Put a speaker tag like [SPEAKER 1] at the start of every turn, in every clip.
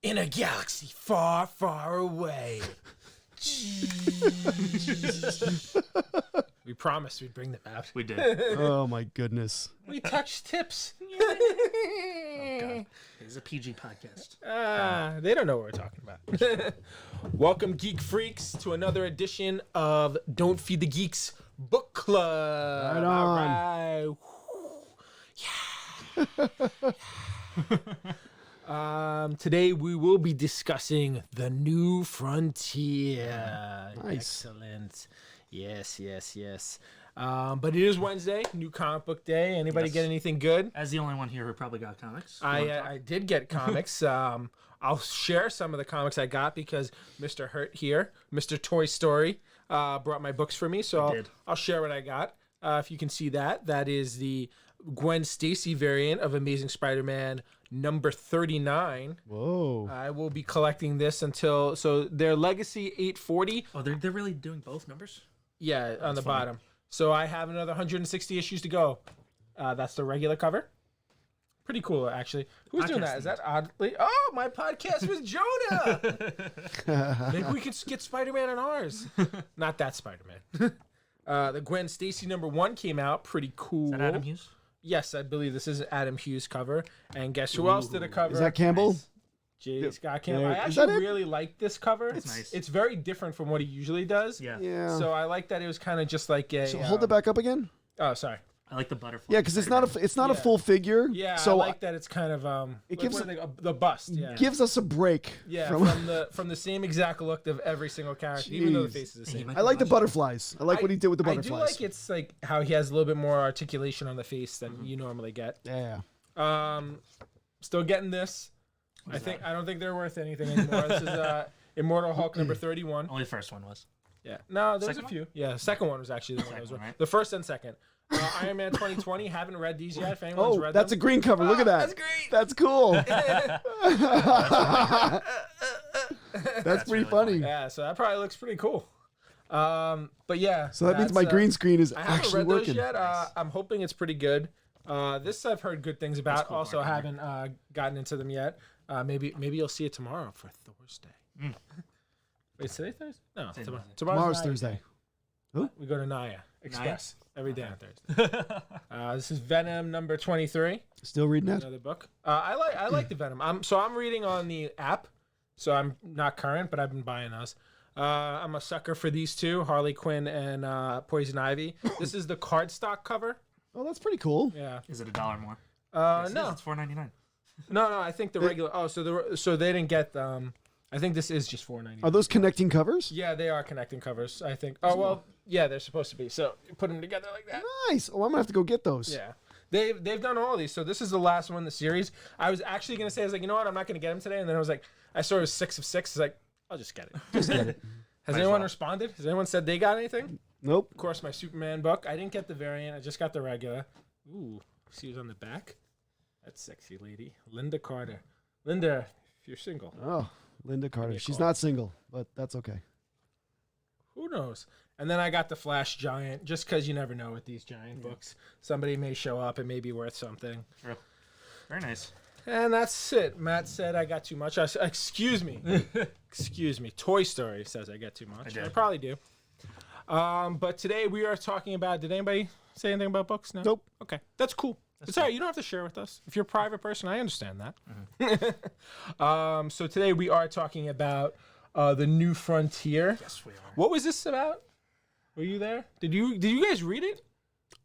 [SPEAKER 1] In a galaxy far, far away. We promised we'd bring them out.
[SPEAKER 2] We did.
[SPEAKER 3] Oh my goodness.
[SPEAKER 1] We touched tips.
[SPEAKER 2] Oh, God. It's a PG podcast.
[SPEAKER 1] They don't know what we're talking about. Welcome, Geek Freaks, to another edition of Don't Feed the Geeks Book Club.
[SPEAKER 3] Right on.
[SPEAKER 1] All right. Yeah. Today we will be discussing The New Frontier.
[SPEAKER 3] Nice.
[SPEAKER 1] Excellent. Yes. But it is Wednesday, new comic book day. Anybody
[SPEAKER 2] Yes.
[SPEAKER 1] get anything good?
[SPEAKER 2] As the only one here who probably got comics.
[SPEAKER 1] I did get comics. I'll share some of the comics I got because Mr. Hurt here, Mr. Toy Story, brought my books for me. So I'll share what I got. If you can see that, that is the Gwen Stacy variant of Amazing Spider-Man number 39.
[SPEAKER 3] Whoa.
[SPEAKER 1] I will be collecting this until, so their Legacy 840.
[SPEAKER 2] Oh, they're really doing both numbers?
[SPEAKER 1] Yeah, on the bottom. So I have another 160 issues to go. That's the regular cover. Pretty cool, actually. Who's doing that? Is that oddly? Oh, my podcast with Jonah. Maybe we could get Spider-Man on ours. Not that Spider-Man. The Gwen Stacy number 1 came out. Pretty cool.
[SPEAKER 2] Is that Adam Hughes?
[SPEAKER 1] Yes, I believe this is an Adam Hughes cover. And guess who else did a cover?
[SPEAKER 3] Is that Campbell?
[SPEAKER 2] Nice.
[SPEAKER 1] J. Scott Campbell. I
[SPEAKER 3] Is that
[SPEAKER 1] actually
[SPEAKER 3] it?
[SPEAKER 1] really like this cover.
[SPEAKER 2] It's nice.
[SPEAKER 1] It's very different from what he usually does.
[SPEAKER 2] Yeah.
[SPEAKER 3] Yeah.
[SPEAKER 1] So I like that it was kind of just like a.
[SPEAKER 3] So hold it back up again.
[SPEAKER 1] Oh, sorry.
[SPEAKER 2] I like the butterfly.
[SPEAKER 3] Yeah, because it's not a full figure.
[SPEAKER 1] Yeah,
[SPEAKER 3] So
[SPEAKER 1] I like that it's kind of
[SPEAKER 3] it
[SPEAKER 1] like,
[SPEAKER 3] gives
[SPEAKER 1] what are they, the bust. Yeah,
[SPEAKER 3] gives us a break.
[SPEAKER 1] yeah,
[SPEAKER 3] From,
[SPEAKER 1] from the same exact look of every single character, even though the
[SPEAKER 3] Jeez.
[SPEAKER 1] face is the
[SPEAKER 2] He
[SPEAKER 1] same.
[SPEAKER 2] might
[SPEAKER 3] I like the
[SPEAKER 2] be
[SPEAKER 3] butterflies. I like what he did with the
[SPEAKER 1] I
[SPEAKER 3] butterflies.
[SPEAKER 1] do like it's like how he has a little bit more articulation on the face than you normally get.
[SPEAKER 3] Yeah.
[SPEAKER 1] Still getting this. I don't think they're worth anything anymore. This is Immortal Hulk number 31.
[SPEAKER 2] Only the first one was.
[SPEAKER 1] Yeah, no, there's
[SPEAKER 2] Second
[SPEAKER 1] a few. Yeah, the second one was actually the one I was
[SPEAKER 2] Second one, right?
[SPEAKER 1] The first and second. Iron Man 2020. Haven't read these yet. If anyone's read
[SPEAKER 3] That's a
[SPEAKER 1] them.
[SPEAKER 3] green cover. Look at that.
[SPEAKER 1] That's great.
[SPEAKER 3] That's cool. That's pretty
[SPEAKER 2] really
[SPEAKER 3] funny.
[SPEAKER 1] Yeah, so that probably looks pretty cool. But yeah.
[SPEAKER 3] So that means my
[SPEAKER 1] that's,
[SPEAKER 3] green screen is
[SPEAKER 1] I haven't
[SPEAKER 3] actually
[SPEAKER 1] read
[SPEAKER 3] working.
[SPEAKER 1] those yet. I'm hoping it's pretty good. This I've heard good things about.
[SPEAKER 2] cool,
[SPEAKER 1] Also,
[SPEAKER 2] Mark.
[SPEAKER 1] haven't gotten into them yet. Maybe you'll see it tomorrow for Thursday. Wait, is today Thursday? No,
[SPEAKER 2] Thursday.
[SPEAKER 1] Tomorrow's
[SPEAKER 3] Tomorrow's
[SPEAKER 1] Naya
[SPEAKER 3] Thursday.
[SPEAKER 1] Day. We go to Naya Express every day on Thursday. This is Venom number 23.
[SPEAKER 3] Still reading that?
[SPEAKER 1] Another book. I like the Venom. I'm reading on the app, so I'm not current, but I've been buying those. I'm a sucker for these two, Harley Quinn and Poison Ivy. This is the cardstock cover.
[SPEAKER 3] Oh, that's pretty cool.
[SPEAKER 1] Yeah.
[SPEAKER 2] Is it $1 more?
[SPEAKER 1] No,
[SPEAKER 2] It's $4.99.
[SPEAKER 1] no. I think the regular. Oh, so they didn't get. I think this is just $4.99.
[SPEAKER 3] Are those connecting covers?
[SPEAKER 1] Yeah, they are connecting covers. I think. Oh well, yeah, they're supposed to be. So you put them together like that.
[SPEAKER 3] Nice. Oh, I'm gonna have to go get those.
[SPEAKER 1] Yeah. They've done all these. So this is the last one in the series. I was actually gonna say, I was like, you know what, I'm not gonna get them today. And then I was like, I saw it was 6 of 6. It's like, I'll just get it.
[SPEAKER 3] Just get it.
[SPEAKER 1] Has
[SPEAKER 2] Might as
[SPEAKER 1] anyone
[SPEAKER 2] well.
[SPEAKER 1] responded? Has anyone said they got anything?
[SPEAKER 3] Nope.
[SPEAKER 1] Of course, my Superman book. I didn't get the variant. I just got the regular. Ooh, see who's on the back? That's sexy lady, Linda Carter. Linda, if you're single,
[SPEAKER 3] Oh, Linda Carter.
[SPEAKER 1] a
[SPEAKER 3] She's
[SPEAKER 1] call.
[SPEAKER 3] not single, but that's okay.
[SPEAKER 1] who knows? And then I got the Flash Giant, just because you never know with these giant books. Somebody may show up and may be worth something.
[SPEAKER 2] True. Very nice.
[SPEAKER 1] And that's it. Matt said I got too much. Excuse me. Excuse me. Toy Story says I get too much.
[SPEAKER 2] did.
[SPEAKER 1] I probably do. But today we are talking about, did anybody say anything about books? No?
[SPEAKER 3] Nope.
[SPEAKER 1] Okay. That's cool. It's all right. You don't have to share with us. If you're a private person, I understand that. So today we are talking about The New Frontier.
[SPEAKER 2] Yes, we are.
[SPEAKER 1] What was this about? Were you there? Did you guys read it?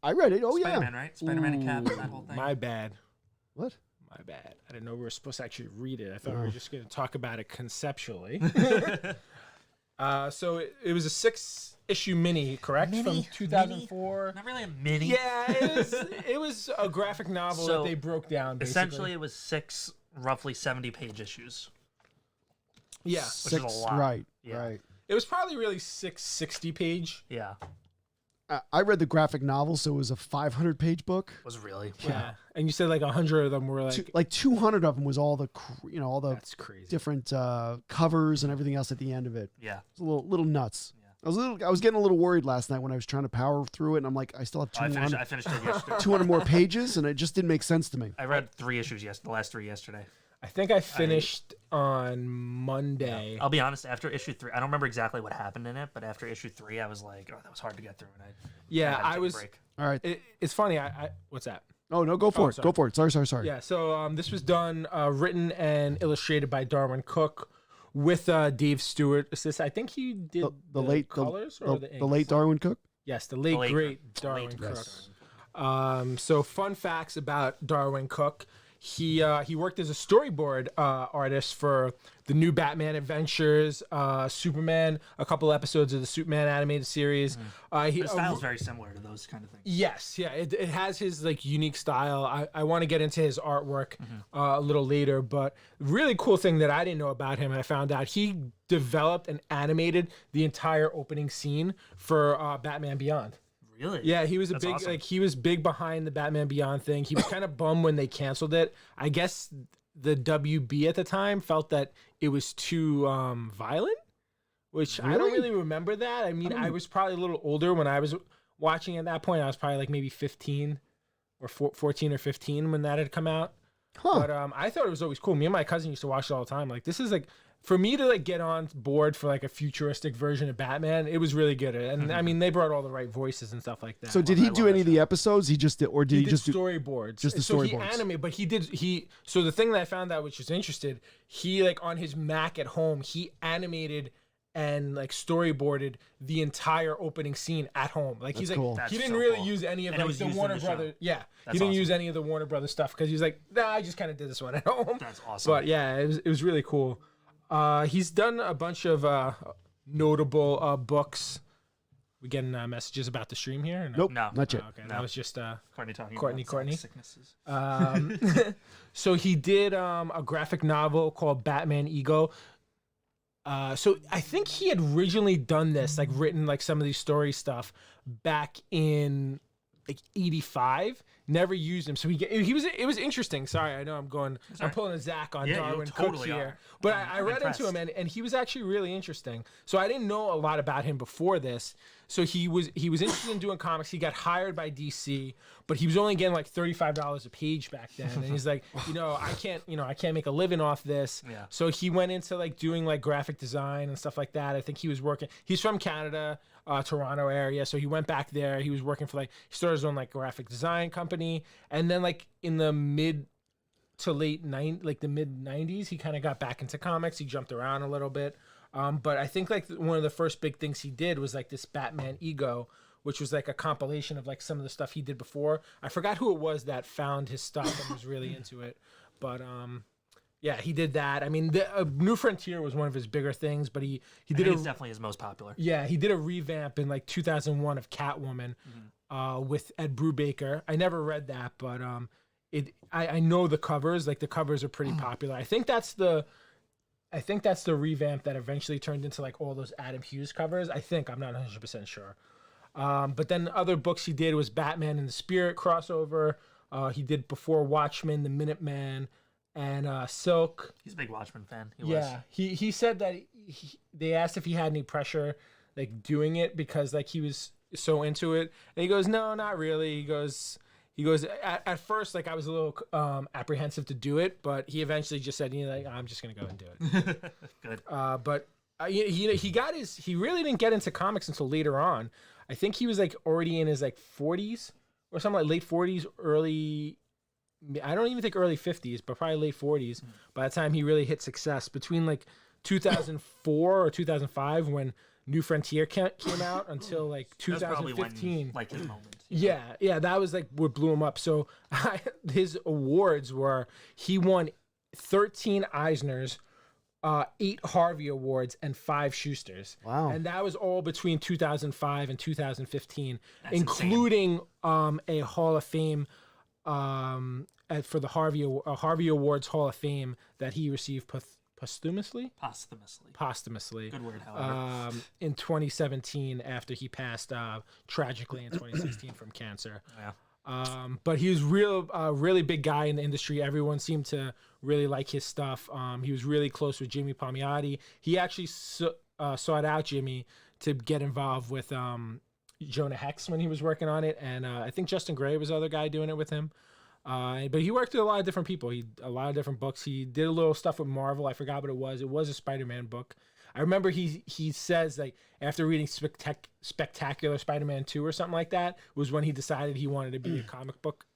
[SPEAKER 3] I read it. Oh,
[SPEAKER 2] Spider-Man,
[SPEAKER 3] yeah.
[SPEAKER 2] right? Spider-Man and Cap and that whole thing.
[SPEAKER 1] My bad.
[SPEAKER 3] What?
[SPEAKER 1] My bad. I didn't know we were supposed to actually read it. I thought we were just going to talk about it conceptually. So it was a 6-issue mini, correct?
[SPEAKER 2] Mini?
[SPEAKER 1] From 2004.
[SPEAKER 2] Not really a mini.
[SPEAKER 1] Yeah, it was a graphic novel
[SPEAKER 2] So,
[SPEAKER 1] that they broke down, basically.
[SPEAKER 2] Essentially, it was 6 roughly 70-page issues.
[SPEAKER 1] Yeah.
[SPEAKER 2] Which is a lot.
[SPEAKER 3] Right.
[SPEAKER 2] Yeah.
[SPEAKER 3] Right.
[SPEAKER 1] It was probably really 660-page.
[SPEAKER 2] Yeah.
[SPEAKER 3] I read the graphic novel, so it was a 500-page book.
[SPEAKER 2] Was really.
[SPEAKER 1] Yeah. And you said like 100 of them were like...
[SPEAKER 3] Like 200 of them was all the, all the
[SPEAKER 1] That's crazy.
[SPEAKER 3] different covers and everything else at the end of it.
[SPEAKER 2] Yeah.
[SPEAKER 3] It's a little nuts.
[SPEAKER 2] Yeah.
[SPEAKER 3] I was getting a little worried last night when I was trying to power through it, and I'm like, I still have
[SPEAKER 2] I
[SPEAKER 3] 200,
[SPEAKER 2] finished it yesterday.
[SPEAKER 3] 200 more pages, and it just didn't make sense to me.
[SPEAKER 2] I read 3 issues the last 3 yesterday.
[SPEAKER 1] I think I finished on Monday.
[SPEAKER 2] I'll be honest. After issue 3, I don't remember exactly what happened in it, but after issue 3, I was like, "Oh, that was hard to get through." And I was.
[SPEAKER 1] Break.
[SPEAKER 3] All right.
[SPEAKER 1] It's funny. What's that?
[SPEAKER 3] Oh no, go for it.
[SPEAKER 1] Sorry.
[SPEAKER 3] Go for it. Sorry.
[SPEAKER 1] Yeah. So this was done, written and illustrated by Darwyn Cooke, with Dave Stewart assist. I think he did the late colors or the inks?
[SPEAKER 3] The late Darwyn Cooke.
[SPEAKER 1] Yes, the late great Darwyn Cooke.
[SPEAKER 3] Yes.
[SPEAKER 1] So fun facts about Darwyn Cooke. He worked as a storyboard artist for the new Batman Adventures, Superman, a couple episodes of the Superman animated series.
[SPEAKER 2] His style's very similar to those kind of things.
[SPEAKER 1] Yes, yeah, it has his like unique style. I want to get into his artwork a little later, but really cool thing that I didn't know about him, and I found out he developed and animated the entire opening scene for Batman Beyond.
[SPEAKER 2] Really?
[SPEAKER 1] Yeah, he was
[SPEAKER 2] That's awesome.
[SPEAKER 1] he was big behind the Batman Beyond thing. He was kind of bummed when they canceled it. I guess the WB at the time felt that it was too violent, which I don't really remember that. I mean, I was probably a little older when I was watching at that point. I was probably like maybe 15 or 14 or 15 when that had come out. But I thought it was always cool. Me and my cousin used to watch it all the time. Like, this is like, for me to like get on board for like a futuristic version of Batman, it was really good. And I mean, they brought all the right voices and stuff like that.
[SPEAKER 3] So did he do any of the episodes? He just did, or did he just do
[SPEAKER 1] storyboards?
[SPEAKER 3] Just the
[SPEAKER 1] so
[SPEAKER 3] storyboards.
[SPEAKER 1] He animated, but so the thing that I found out, which was interested, he like on his Mac at home, he animated and like storyboarded the entire opening scene at home. Like he's
[SPEAKER 3] cool.
[SPEAKER 1] like, he didn't really use any of like the Warner Brothers. Yeah, he didn't use any of the Warner Brothers stuff because he's like, nah, I just kind of did this one at home.
[SPEAKER 2] That's awesome.
[SPEAKER 1] But yeah, it was really cool. He's done a bunch of notable books. We getting messages about the stream here? Or no?
[SPEAKER 3] Nope,
[SPEAKER 2] No.
[SPEAKER 3] not yet.
[SPEAKER 1] Okay, that was just
[SPEAKER 2] Courtney talking
[SPEAKER 1] Courtney.
[SPEAKER 2] about sicknesses.
[SPEAKER 1] So he did a graphic novel called Batman Ego. So I think he had originally done this, like written like some of these story stuff back in like 85. Never used him. So it was interesting. Sorry, I know I'm pulling a Zach on Darwyn Cooke here. But I read into him and he was actually really interesting. So I didn't know a lot about him before this. So he was interested in doing comics. He got hired by DC, but he was only getting like $35 a page back then. And he's like, I can't make a living off this.
[SPEAKER 2] Yeah.
[SPEAKER 1] So he went into like doing like graphic design and stuff like that. I think he's from Canada, Toronto area. So he went back there. He was working for he started his own like graphic design company. And then like in the mid 90s, he kind of got back into comics. He jumped around a little bit. But I think like one of the first big things he did was like this Batman Ego, which was like a compilation of like some of the stuff he did before. I forgot who it was that found his stuff and was really into it. But yeah, he did that. I mean, the New Frontier was one of his bigger things, but he did
[SPEAKER 2] it's definitely his most popular.
[SPEAKER 1] Yeah, he did a revamp in like 2001 of Catwoman with Ed Brubaker. I never read that, but I know the covers. Like the covers are pretty popular. I think that's the revamp that eventually turned into like all those Adam Hughes covers. I'm not 100% sure. But then other books he did was Batman and the Spirit crossover. He did before Watchmen, The Minuteman, and Silk.
[SPEAKER 2] He's a big Watchmen fan.
[SPEAKER 1] He said that they asked if he had any pressure like doing it because like he was so into it, and he goes, no, not really. He goes at first like I was a little apprehensive to do it, but he eventually just said, I'm just gonna go and do it.
[SPEAKER 2] Good.
[SPEAKER 1] But he really didn't get into comics until later on. I think he was like already in his like 40s or something, like late 40s, I don't even think early 50s, but probably late 40s. By the time he really hit success, between like 2004 or 2005 when New Frontier came out until like 2015.
[SPEAKER 2] When, like his moment.
[SPEAKER 1] Yeah, that was like what blew him up. So his awards were, he won 13 Eisners, 8 Harvey Awards, and 5 Schusters.
[SPEAKER 3] Wow.
[SPEAKER 1] And that was all between 2005 and 2015,
[SPEAKER 2] That's
[SPEAKER 1] including a Hall of Fame for the Harvey Awards Hall of Fame that he received posthumously.
[SPEAKER 2] Good word, however.
[SPEAKER 1] In 2017, after he passed tragically in 2016 from cancer.
[SPEAKER 2] Yeah.
[SPEAKER 1] But he was really big guy in the industry. Everyone seemed to really like his stuff. He was really close with Jimmy Palmiotti. He actually sought out Jimmy to get involved with Jonah Hex when he was working on it, and I think Justin Gray was the other guy doing it with him. But he worked with a lot of different people. A lot of different books. He did a little stuff with Marvel. I forgot what it was. It was a Spider-Man book. I remember he says like after reading Spectacular Spider-Man 2 or something like that was when he decided he wanted to be a comic book.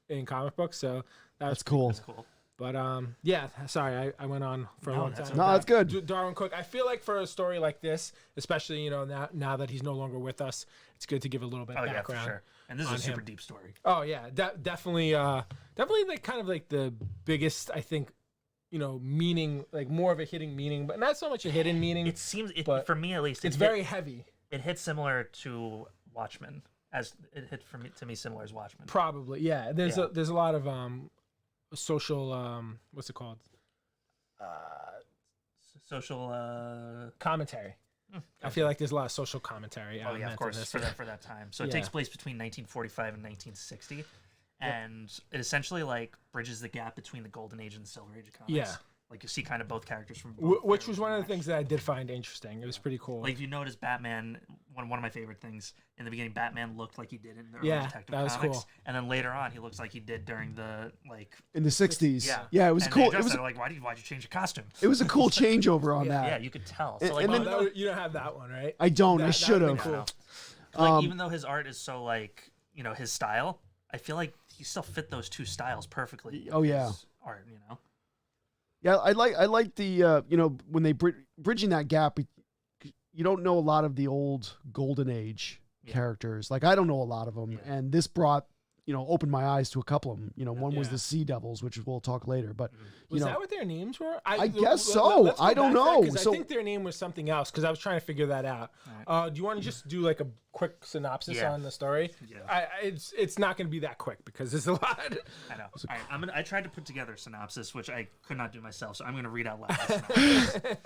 [SPEAKER 1] So that's
[SPEAKER 3] cool.
[SPEAKER 2] That's cool.
[SPEAKER 1] But yeah, sorry, I went on for a long time.
[SPEAKER 3] No, that's good.
[SPEAKER 1] Darwyn Cooke. I feel like for a story like this, especially now that he's no longer with us, it's good to give a little bit of background.
[SPEAKER 2] Yeah, for sure. And this is a super deep story.
[SPEAKER 1] Oh yeah, definitely like kind of like the biggest, I think, meaning, like more of a hidden meaning, but not so much a hidden meaning.
[SPEAKER 2] It seems, for me at least,
[SPEAKER 1] it's very heavy.
[SPEAKER 2] It hits similar to Watchmen, as it hit to me similar as Watchmen.
[SPEAKER 1] Probably, yeah. There's a lot of social what's it called?
[SPEAKER 2] Social
[SPEAKER 1] commentary. I feel like there's a lot of social commentary.
[SPEAKER 2] Oh yeah, of course, for that time. So it takes place between 1945 and 1960. And it essentially like bridges the gap between the Golden Age and the Silver Age of comics.
[SPEAKER 1] Yeah.
[SPEAKER 2] Like you see kind of both characters from
[SPEAKER 1] which was one of the things that I did find interesting. It was pretty cool.
[SPEAKER 2] Like if you notice Batman, one of my favorite things in the beginning, Batman looked like he did in the early Detective
[SPEAKER 1] that was
[SPEAKER 2] Comics,
[SPEAKER 1] cool.
[SPEAKER 2] and then later on he looks like he did during the
[SPEAKER 3] in the 60s.
[SPEAKER 2] Yeah,
[SPEAKER 3] it was
[SPEAKER 2] and
[SPEAKER 3] cool.
[SPEAKER 2] It
[SPEAKER 3] It was
[SPEAKER 2] like why'd you change your costume?
[SPEAKER 3] It was a cool changeover on that.
[SPEAKER 2] Yeah, you could tell.
[SPEAKER 3] And-
[SPEAKER 2] So like,
[SPEAKER 3] and then-
[SPEAKER 2] even though,
[SPEAKER 1] You don't have that one, right?
[SPEAKER 3] I don't. I
[SPEAKER 1] That
[SPEAKER 3] should
[SPEAKER 1] would've
[SPEAKER 3] have.
[SPEAKER 1] been
[SPEAKER 2] cool. Like even though his art is so like his style, I feel like he still fit those two styles perfectly.
[SPEAKER 3] Oh, yeah.
[SPEAKER 2] His art,
[SPEAKER 3] Yeah, I like the when they bridging that gap. You don't know a lot of the old Golden Age characters. Like I don't know a lot of them, and this brought opened my eyes to a couple of them. One was the Sea Devils, which we'll talk later. But
[SPEAKER 1] was that what their names were?
[SPEAKER 3] I guess so. I don't know.
[SPEAKER 1] So I think their name was something else because I was trying to figure that out. Right. Do you want to just do like a quick synopsis on the story? Yeah. It's not going to be that quick because there's a lot.
[SPEAKER 2] I know. All right, I tried to put together a synopsis, which I could not do myself, so I'm going to read out loud.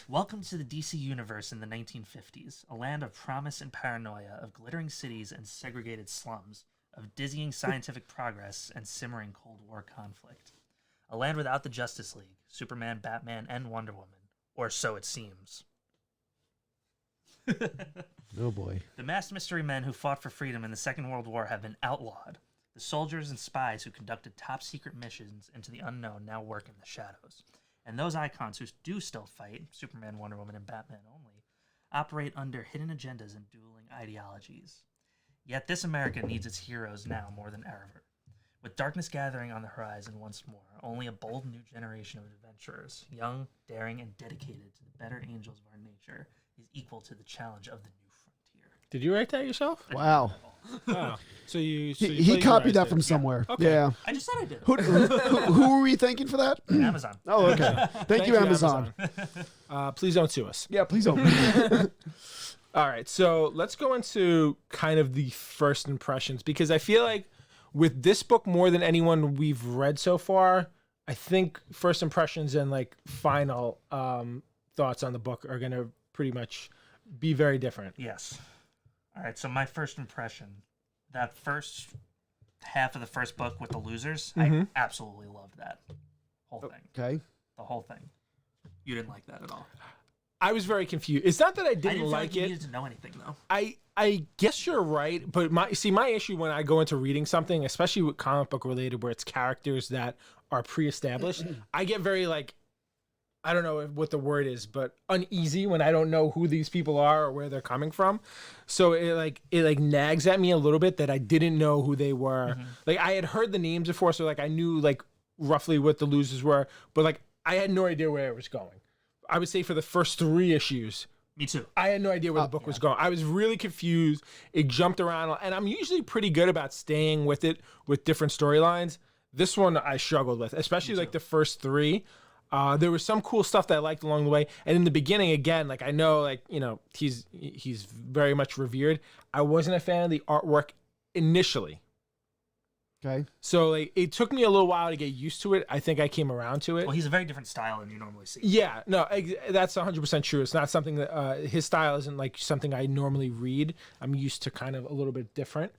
[SPEAKER 2] Welcome to the DC universe in the 1950s, a land of promise and paranoia, of glittering cities and segregated slums, of dizzying scientific progress and simmering Cold War conflict. A land without the Justice League, Superman, Batman, and Wonder Woman. Or so it seems.
[SPEAKER 3] Oh boy.
[SPEAKER 2] The masked mystery men who fought for freedom in the Second World War have been outlawed. The soldiers and spies who conducted top-secret missions into the unknown now work in the shadows. And those icons who do still fight, Superman, Wonder Woman, and Batman only, operate under hidden agendas and dueling ideologies. Yet this America needs its heroes now more than ever. With darkness gathering on the horizon once more, only a bold new generation of adventurers, young, daring, and dedicated to the better angels of our nature, is equal to the challenge of the new frontier.
[SPEAKER 1] Did you write that yourself?
[SPEAKER 3] Wow.
[SPEAKER 1] Oh, so you
[SPEAKER 3] he copied that from somewhere.
[SPEAKER 1] Okay.
[SPEAKER 3] Yeah.
[SPEAKER 2] I just said I did.
[SPEAKER 3] Who were we thanking for that?
[SPEAKER 2] Amazon.
[SPEAKER 3] Oh, okay. Thank you, Amazon.
[SPEAKER 1] Please don't sue us.
[SPEAKER 3] Yeah, please don't.
[SPEAKER 1] All right, so let's go into kind of the first impressions because I feel like with this book more than anyone we've read so far, I think first impressions and like final thoughts on the book are going to pretty much be very different.
[SPEAKER 2] Yes. All right, so my first impression, that first half of the first book with the losers, I absolutely loved that whole thing.
[SPEAKER 3] Okay.
[SPEAKER 2] The whole thing. You didn't like that at all.
[SPEAKER 1] I was very confused. It's not that I
[SPEAKER 2] I
[SPEAKER 1] didn't
[SPEAKER 2] didn't
[SPEAKER 1] like
[SPEAKER 2] feel like
[SPEAKER 1] it.
[SPEAKER 2] you needed to know anything though.
[SPEAKER 1] I guess you're right, but my issue when I go into reading something, especially with comic book related, where it's characters that are pre-established, I get very like, I don't know what the word is, but uneasy when I don't know who these people are or where they're coming from. So it nags at me a little bit that I didn't know who they were. Like I had heard the names before, so like I knew like roughly what the losers were, but like I had no idea where it was going. I would say for the first 3 issues,
[SPEAKER 2] Me too.
[SPEAKER 1] I had no idea where the book was going. I was really confused. It jumped around, and I'm usually pretty good about staying with it with different storylines. This one I struggled with, especially like the first 3. There was some cool stuff that I liked along the way, and in the beginning, again, like I know, like he's very much revered. I wasn't a fan of the artwork initially.
[SPEAKER 3] Okay.
[SPEAKER 1] So like it took me a little while to get used to it. I think I came around to it.
[SPEAKER 2] Well, he's a very different style than you normally see.
[SPEAKER 1] Yeah, no, that's 100% true. It's not something that his style isn't like something I normally read. I'm used to kind of a little bit different.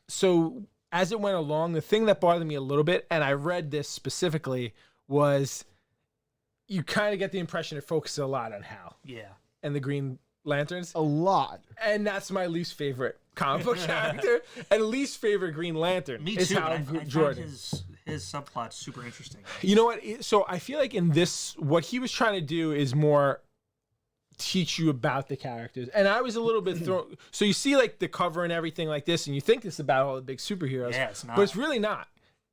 [SPEAKER 1] So as it went along, the thing that bothered me a little bit, and I read this specifically, was you kind of get the impression it focuses a lot on Hal
[SPEAKER 2] Yeah.
[SPEAKER 1] and the Green Lanterns.
[SPEAKER 3] A lot.
[SPEAKER 1] And that's my least favorite. comic book character, and least favorite Green Lantern.
[SPEAKER 2] Me
[SPEAKER 1] is
[SPEAKER 2] too.
[SPEAKER 1] Hal
[SPEAKER 2] But I
[SPEAKER 1] Jordan.
[SPEAKER 2] found his subplot super interesting.
[SPEAKER 1] You know what? So I feel like in this, what he was trying to do is more teach you about the characters. And I was a little bit thrown. So you see like the cover and everything like this, and you think it's about all the big superheroes.
[SPEAKER 2] Yeah, it's not.
[SPEAKER 1] But it's really not.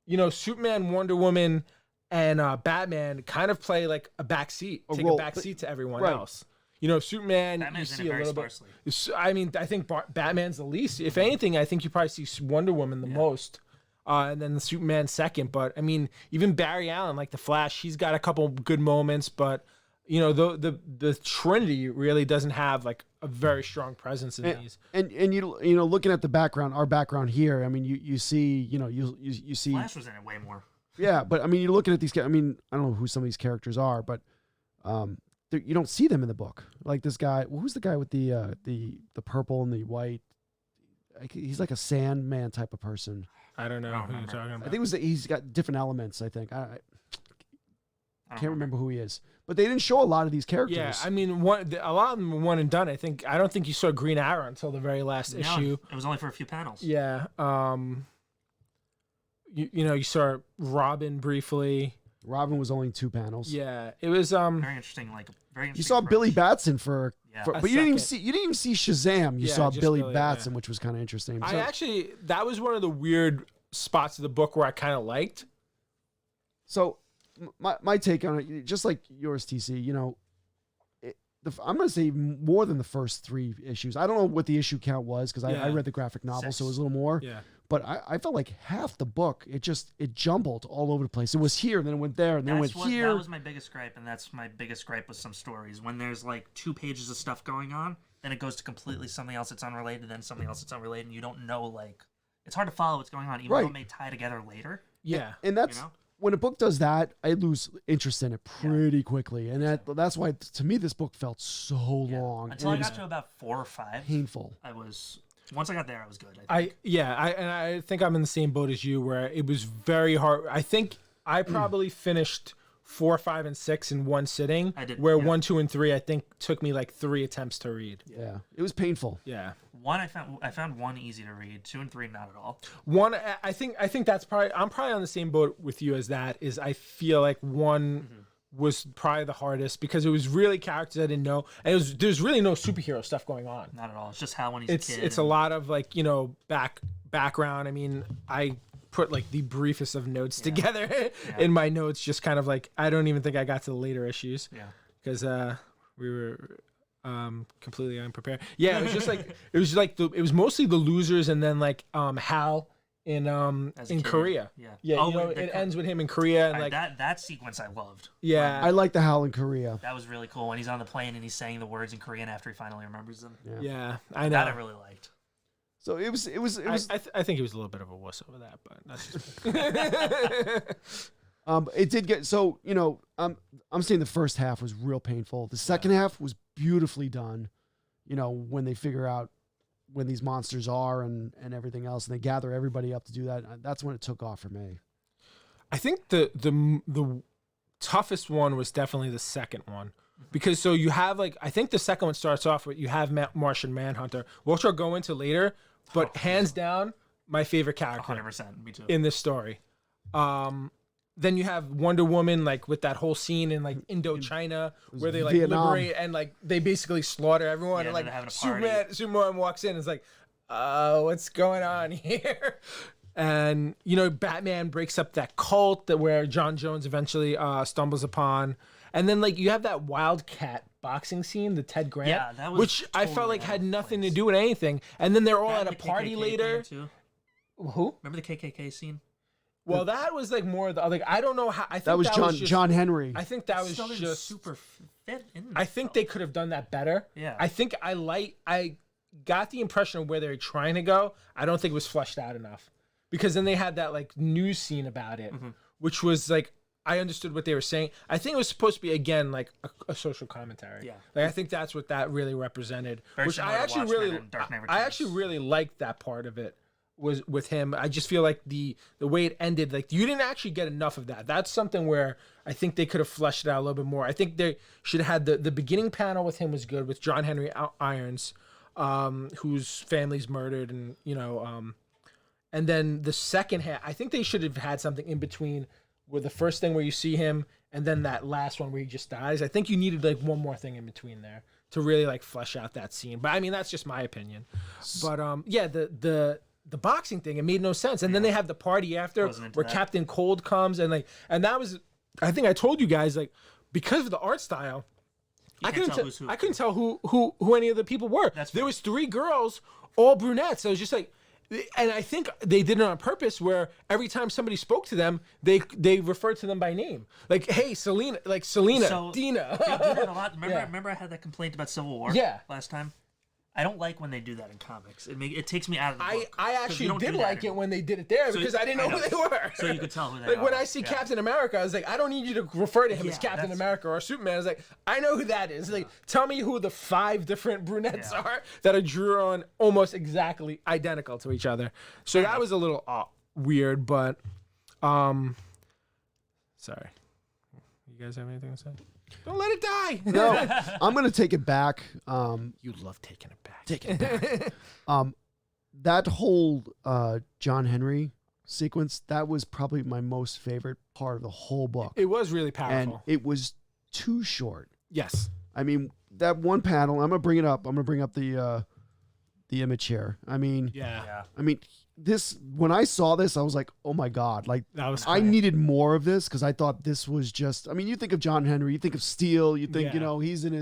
[SPEAKER 1] You know, Superman, Wonder Woman, and Batman kind of play like a back seat, take a back seat to everyone else. You know, Superman,
[SPEAKER 2] Batman's
[SPEAKER 1] you see
[SPEAKER 2] in it
[SPEAKER 1] a
[SPEAKER 2] very
[SPEAKER 1] little
[SPEAKER 2] sparsely.
[SPEAKER 1] bit. I mean, I think Batman's the least. If anything, I think you probably see Wonder Woman the most. And then the Superman second. But I mean, even Barry Allen, like the Flash, he's got a couple good moments, but you know, the Trinity really doesn't have like a very strong presence in these.
[SPEAKER 3] And you know, looking at the background, our background here, I mean, you see, you know, you see.
[SPEAKER 2] Flash was in it way more.
[SPEAKER 3] Yeah, but I mean, you're looking at these. I mean, I don't know who some of these characters are, but you don't see them in the book. Like this guy, who's the guy with the purple and the white? He's like a Sandman type of person.
[SPEAKER 1] I don't know who you're talking about.
[SPEAKER 3] I think he's got different elements. I think I can't remember who he is, but they didn't show a lot of these characters.
[SPEAKER 1] Yeah, I mean, a lot of them were one and done. I don't think you saw Green Arrow until the very last issue.
[SPEAKER 2] It was only for a few panels.
[SPEAKER 1] Yeah. You know, you saw Robin briefly.
[SPEAKER 3] Robin was only 2 panels.
[SPEAKER 1] Yeah, it was
[SPEAKER 2] Very interesting. Like very interesting.
[SPEAKER 3] You saw
[SPEAKER 2] approach.
[SPEAKER 3] Billy Batson
[SPEAKER 2] Yeah.
[SPEAKER 3] but you didn't even see Shazam. You
[SPEAKER 1] Yeah,
[SPEAKER 3] saw
[SPEAKER 1] just
[SPEAKER 3] Billy
[SPEAKER 1] Billy,
[SPEAKER 3] Batson, which was kind of interesting. So,
[SPEAKER 1] that was one of the weird spots of the book where I kind of liked.
[SPEAKER 3] So my take on it, just like yours, TC, you know, I'm going to say more than the first 3 issues. I don't know what the issue count was because I read the graphic novel,
[SPEAKER 2] 6.
[SPEAKER 3] so it was a little more.
[SPEAKER 1] Yeah.
[SPEAKER 3] But I felt like half the book, it jumbled all over the place. It was here, and then it went there, and then it went here.
[SPEAKER 2] That was my biggest gripe, and that's my biggest gripe with some stories. When there's like 2 pages of stuff going on, then it goes to completely something else that's unrelated, then something else that's unrelated, and you don't know, like, it's hard to follow what's going on, even though it may tie together later.
[SPEAKER 1] Yeah.
[SPEAKER 3] And that's,
[SPEAKER 2] you know?
[SPEAKER 3] when a book does that, I lose interest in it pretty quickly. And that's why, to me, this book felt so long.
[SPEAKER 2] Until I got to about 4 or 5.
[SPEAKER 3] Painful.
[SPEAKER 2] Once I got there, I was good.
[SPEAKER 1] I think I'm in the same boat as you, where it was very hard. I think I probably finished 4, 5, and 6 in one sitting.
[SPEAKER 2] I did.
[SPEAKER 1] Where 1, 2, and 3, I think, took me like 3 attempts to read.
[SPEAKER 3] Yeah, it was painful.
[SPEAKER 1] Yeah.
[SPEAKER 2] 1, I found 1 easy to read. 2 and 3, not at all.
[SPEAKER 1] 1, I think that's probably, I'm probably on the same boat with you as that. Is I feel like 1 was probably the hardest because it was really characters I didn't know, and there's really no superhero stuff going on.
[SPEAKER 2] Not at all. It's just Hal when he's a kid.
[SPEAKER 1] It's a lot of like, you know, background. I mean, I put like the briefest of notes together in my notes, just kind of like, I don't even think I got to the later issues. Yeah. Because we were completely unprepared. Yeah, it was just like it was mostly the losers, and then like Hal in Korea. Yeah. Yeah, you know, it ends with him in Korea, and like
[SPEAKER 2] that sequence I loved.
[SPEAKER 1] Yeah.
[SPEAKER 3] I like the Hal in Korea.
[SPEAKER 2] That was really cool when he's on the plane and he's saying the words in Korean after he finally remembers them.
[SPEAKER 1] Yeah, I know.
[SPEAKER 2] That I really liked.
[SPEAKER 3] So it was.
[SPEAKER 1] I think he was a little bit of a wuss over that, but that's just.
[SPEAKER 3] It did get, so, you know, I'm saying the first half was real painful. The second half was beautifully done. You know, when they figure out when these monsters are and everything else, and they gather everybody up to do that. That's when it took off for me.
[SPEAKER 1] I think the toughest one was definitely the second one. Because so you have like, I think the second one starts off with, you have Martian Manhunter, which I'll go into later, but hands down, my favorite character
[SPEAKER 2] 100%, me too.
[SPEAKER 1] in this story. Then you have Wonder Woman, like with that whole scene in like Indochina where they like liberate and like they basically slaughter everyone.
[SPEAKER 2] Yeah,
[SPEAKER 1] and like
[SPEAKER 2] Superman
[SPEAKER 1] walks in and is like, what's going on here? And you know, Batman breaks up that cult where John Jones eventually stumbles upon. And then like you have that Wildcat boxing scene, the Ted Grant,
[SPEAKER 2] that was
[SPEAKER 1] which I felt like had nothing to do with anything. And then they're all at a party later. Who?
[SPEAKER 2] Remember the KKK scene?
[SPEAKER 1] Well, that was like more the like I don't know how. I think
[SPEAKER 3] that was John Henry.
[SPEAKER 1] I think that was just
[SPEAKER 2] super fit.
[SPEAKER 1] I think they could have done that better.
[SPEAKER 2] Yeah.
[SPEAKER 1] I think I got the impression of where they're trying to go. I don't think it was fleshed out enough, because then they had that like news scene about it, which was like I understood what they were saying. I think it was supposed to be again like a social commentary. Yeah. Like I think that's what that really represented. Which I actually really liked that part of it. Was with him. I just feel like the way it ended, like you didn't actually get enough of that. That's something where I think they could have fleshed it out a little bit more. I think they should have had the beginning panel with him was good with John Henry Irons. whose family's murdered, and and then the second half, I think they should have had something in between, where the first thing where you see him, and then that last one where he just dies. I think you needed like one more thing in between there to really like flesh out that scene. But I mean, that's just my opinion. But yeah, the boxing thing, it made no sense. And then they have the party after where Captain Cold comes, and that was, I think I told you guys, like, because of the art style, I couldn't tell who any of the people were. There was 3 girls, all brunettes. I was just like, and I think they did it on purpose, where every time somebody spoke to them, they referred to them by name. Like, hey, Selena, Dina.
[SPEAKER 2] They did it a lot. Remember I had that complaint about Civil War last time? I don't like when they do that in comics. It takes me out of the book.
[SPEAKER 1] I actually did like it when they did it there, because I didn't know who they were.
[SPEAKER 2] So you could tell who they are.
[SPEAKER 1] Like when I see Captain America, I was like, I don't need you to refer to him as Captain America or Superman. I was like, I know who that is. Like, tell me who the 5 different brunettes are that are drawn almost exactly identical to each other. So that was a little weird, but sorry. You guys have anything to say? Don't let it die.
[SPEAKER 3] No, I'm gonna take it back.
[SPEAKER 1] You love taking it back.
[SPEAKER 3] Take it back. That whole John Henry sequence, that was probably my most favorite part of the whole book.
[SPEAKER 1] It was really powerful.
[SPEAKER 3] And it was too short.
[SPEAKER 1] Yes.
[SPEAKER 3] I mean, that one panel, I'm gonna bring it up. I'm gonna bring up the image here. I mean, I mean, this, when I saw this, I was like, oh my God, like,
[SPEAKER 1] that was
[SPEAKER 3] I needed more of this, because I thought this was just, I mean, you think of John Henry, you think of steel, you think, he's in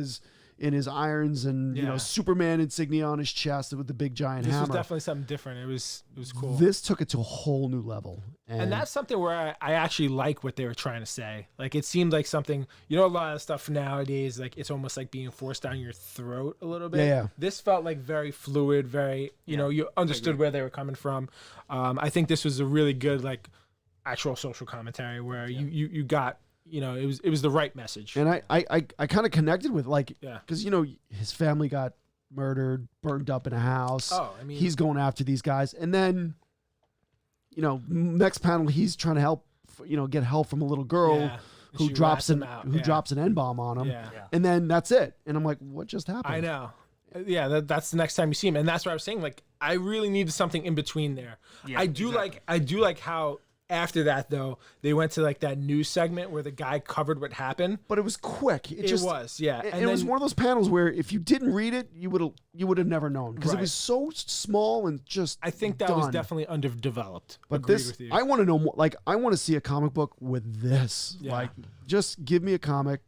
[SPEAKER 3] his irons and, Superman insignia on his chest with the big giant hammer.
[SPEAKER 1] This was definitely something different. It was cool.
[SPEAKER 3] This took it to a whole new level.
[SPEAKER 1] And that's something where I actually like what they were trying to say. Like, it seemed like something, a lot of stuff nowadays, like, it's almost like being forced down your throat a little bit.
[SPEAKER 3] Yeah.
[SPEAKER 1] This felt like very fluid, very, you understood where they were coming from. I think this was a really good, like, actual social commentary where you got, it was the right message.
[SPEAKER 3] And I kind of connected with, like, because, his family got murdered, burned up in a house.
[SPEAKER 1] Oh, I mean,
[SPEAKER 3] he's going after these guys. And then, next panel, he's trying to help, get help from a little girl who drops an N-bomb on him. And then that's it. And I'm like, what just happened?
[SPEAKER 1] I know. Yeah, that's the next time you see him. And that's what I was saying. Like, I really needed something in between there. Yeah, I do like how after that, though, they went to like that news segment where the guy covered what happened.
[SPEAKER 3] But it was quick. It
[SPEAKER 1] was, yeah.
[SPEAKER 3] And it was one of those panels where if you didn't read it, you would have never known, because it was so small and just.
[SPEAKER 1] I think that was definitely underdeveloped.
[SPEAKER 3] But this, I want to know more. Like, I want to see a comic book with this. Yeah. Like, just give me a comic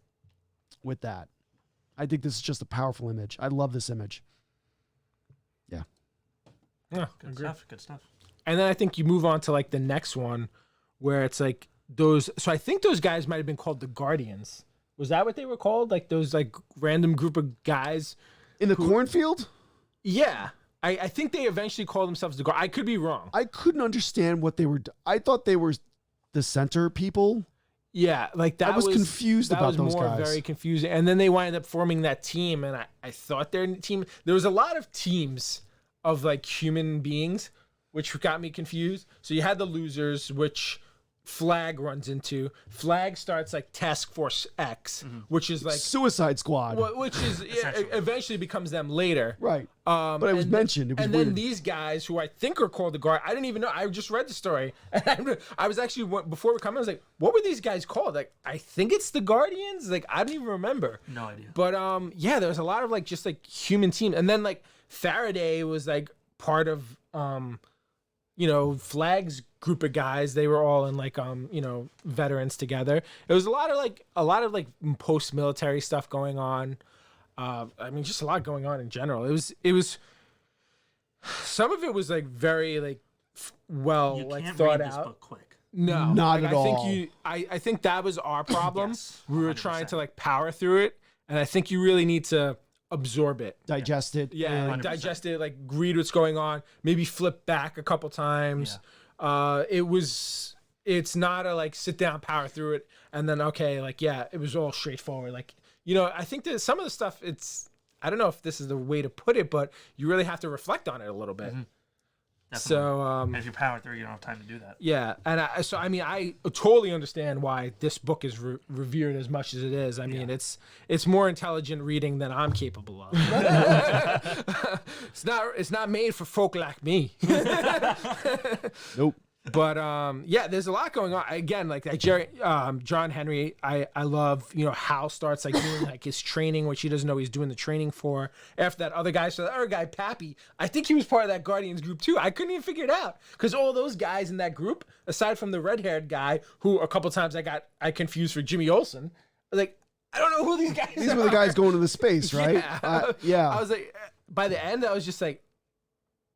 [SPEAKER 3] with that. I think this is just a powerful image. I love this image. Yeah.
[SPEAKER 1] Yeah.
[SPEAKER 2] Good stuff.
[SPEAKER 1] And then I think you move on to like the next one where it's like those. So I think those guys might have been called the Guardians. Was that what they were called? Like those like random group of guys
[SPEAKER 3] in the cornfield?
[SPEAKER 1] Yeah. I think they eventually called themselves the Guardians. I could be wrong.
[SPEAKER 3] I couldn't understand what they were. I thought they were the center people.
[SPEAKER 1] Yeah. Like that.
[SPEAKER 3] I was confused about those guys.
[SPEAKER 1] Very confusing. And then they wind up forming that team. And I thought their team, there was a lot of teams of like human beings, which got me confused. So you had the losers, which Flag runs into. Flag starts like Task Force X, which is like
[SPEAKER 3] Suicide Squad,
[SPEAKER 1] which is eventually becomes them later.
[SPEAKER 3] Right. But it was mentioned. It was
[SPEAKER 1] and
[SPEAKER 3] weird.
[SPEAKER 1] Then these guys, who I think are called the Guard, I didn't even know. I just read the story. I was actually, before we come in, I was like, what were these guys called? Like, I think it's the Guardians. Like, I don't even remember.
[SPEAKER 2] No idea.
[SPEAKER 1] But yeah, there was a lot of like just like human team, and then like Faraday was like part of Flag's group of guys. They were all in like veterans together. It was a lot of like post-military stuff going on. I mean, just a lot going on in general. It was some of it was like very like well
[SPEAKER 2] you
[SPEAKER 1] like
[SPEAKER 2] can't
[SPEAKER 1] thought
[SPEAKER 2] read this
[SPEAKER 1] out.
[SPEAKER 2] book quick.
[SPEAKER 1] No,
[SPEAKER 3] not at all.
[SPEAKER 1] I think that was our problem.
[SPEAKER 2] Yes,
[SPEAKER 1] we were trying to like power through it, and I think you really need to absorb it,
[SPEAKER 3] digest it.
[SPEAKER 1] Yeah, like digest it, like read what's going on, maybe flip back a couple times. Yeah. It's not a like sit down, power through it, and then it was all straightforward. Like, I think that some of the stuff, I don't know if this is the way to put it, but you really have to reflect on it a little bit.
[SPEAKER 2] Definitely.
[SPEAKER 1] So
[SPEAKER 2] And if you power through, you don't have time to do that.
[SPEAKER 1] yeah, and I totally understand why this book is revered as much as it is. I mean, it's more intelligent reading than I'm capable of. It's not made for folk like me.
[SPEAKER 3] Nope.
[SPEAKER 1] But yeah, there's a lot going on. Again, like Jerry, John Henry, I love. Hal starts like doing like his training, which he doesn't know he's doing the training for. After that other guy, so the other guy, Pappy, I think he was part of that Guardians group too. I couldn't even figure it out because all those guys in that group, aside from the red-haired guy, who a couple times I confused for Jimmy Olsen, like I don't know who these guys.
[SPEAKER 3] These were the guys going to the space, right?
[SPEAKER 1] Yeah. I was like, by the end, I was just like,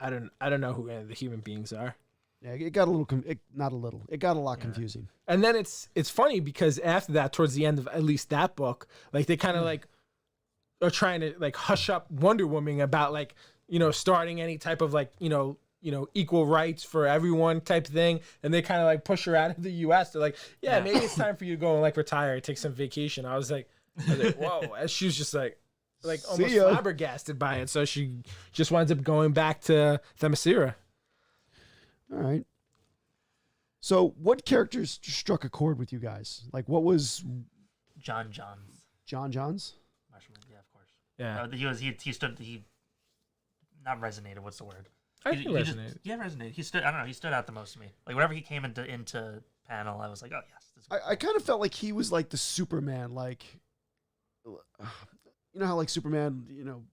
[SPEAKER 1] I don't know who any of the human beings are.
[SPEAKER 3] Yeah, it got a little, not a little. It got a lot confusing.
[SPEAKER 1] And then it's funny because after that, towards the end of at least that book, like they kind of like are trying to like hush up Wonder Woman about like starting any type of like equal rights for everyone type thing, and they kind of like push her out of the U.S. They're like, yeah, maybe it's time for you to go and like retire, take some vacation. I was like, whoa, and she was just like almost flabbergasted by it. So she just winds up going back to Themyscira.
[SPEAKER 3] All right. So, what characters struck a chord with you guys? Like, what was
[SPEAKER 2] John Johns? Marshmallow, yeah, of course.
[SPEAKER 1] Yeah.
[SPEAKER 2] He not resonated. What's the word?
[SPEAKER 1] I think resonated.
[SPEAKER 2] Resonated. He stood. I don't know. He stood out the most to me. Like whenever he came into panel, I was like, oh yes. This is
[SPEAKER 3] I kind of felt like he was like the Superman, like. You know how like Superman,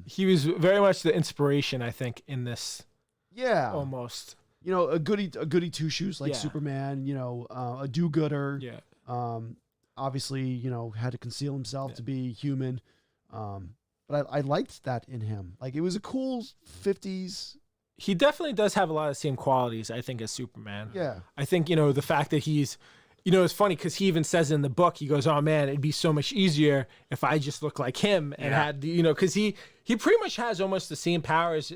[SPEAKER 1] he was very much the inspiration, I think, in this.
[SPEAKER 3] Yeah.
[SPEAKER 1] Almost.
[SPEAKER 3] A goody two shoes like Superman. A do-gooder.
[SPEAKER 1] Yeah.
[SPEAKER 3] Obviously, had to conceal himself to be human. But I liked that in him. Like it was a cool 50s.
[SPEAKER 1] He definitely does have a lot of the same qualities, I think, as Superman.
[SPEAKER 3] Yeah.
[SPEAKER 1] I think, the fact that he's, it's funny because he even says in the book, he goes, oh man, it'd be so much easier if I just looked like him and had, because he pretty much has almost the same powers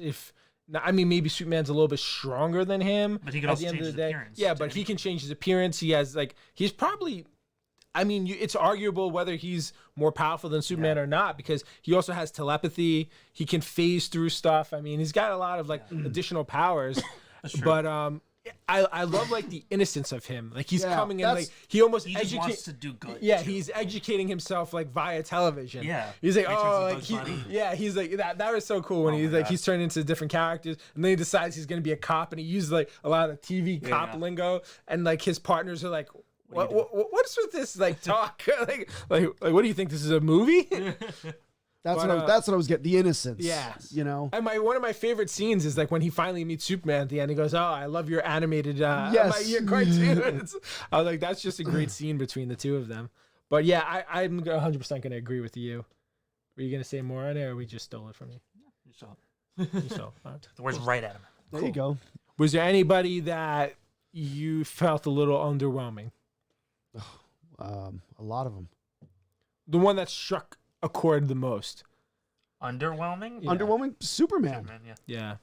[SPEAKER 1] maybe Superman's a little bit stronger than him.
[SPEAKER 2] But he can also change his appearance.
[SPEAKER 1] Yeah, but he can change his appearance. He has he's probably, it's arguable whether he's more powerful than Superman or not because he also has telepathy. He can phase through stuff. He's got a lot of additional powers. But I love the innocence of him. Like he's coming in he almost
[SPEAKER 2] just wants to do good.
[SPEAKER 1] Yeah, he's educating himself via television.
[SPEAKER 2] Yeah,
[SPEAKER 1] he's like he's like that was so cool when he's turned into different characters and then he decides he's gonna be a cop and he uses a lot of TV cop lingo and his partners are like. What's with this talk? like what do you think this is a movie?
[SPEAKER 3] That's what I was getting. The innocence.
[SPEAKER 1] Yeah.
[SPEAKER 3] And
[SPEAKER 1] one of my favorite scenes is when he finally meets Superman at the end. He goes, "Oh, I love your animated your cartoons." I was like, that's just a great scene between the two of them. But yeah, I'm 100% going to agree with you. Were you going to say more on it, or we just stole it from you?
[SPEAKER 2] You saw it.
[SPEAKER 1] You saw it.
[SPEAKER 2] The words right at him.
[SPEAKER 3] There you go.
[SPEAKER 1] Was there anybody that you felt a little underwhelming?
[SPEAKER 3] A lot of them.
[SPEAKER 1] The one that struck a chord the most.
[SPEAKER 2] Underwhelming?
[SPEAKER 3] Yeah. Underwhelming? Superman.
[SPEAKER 1] Yeah.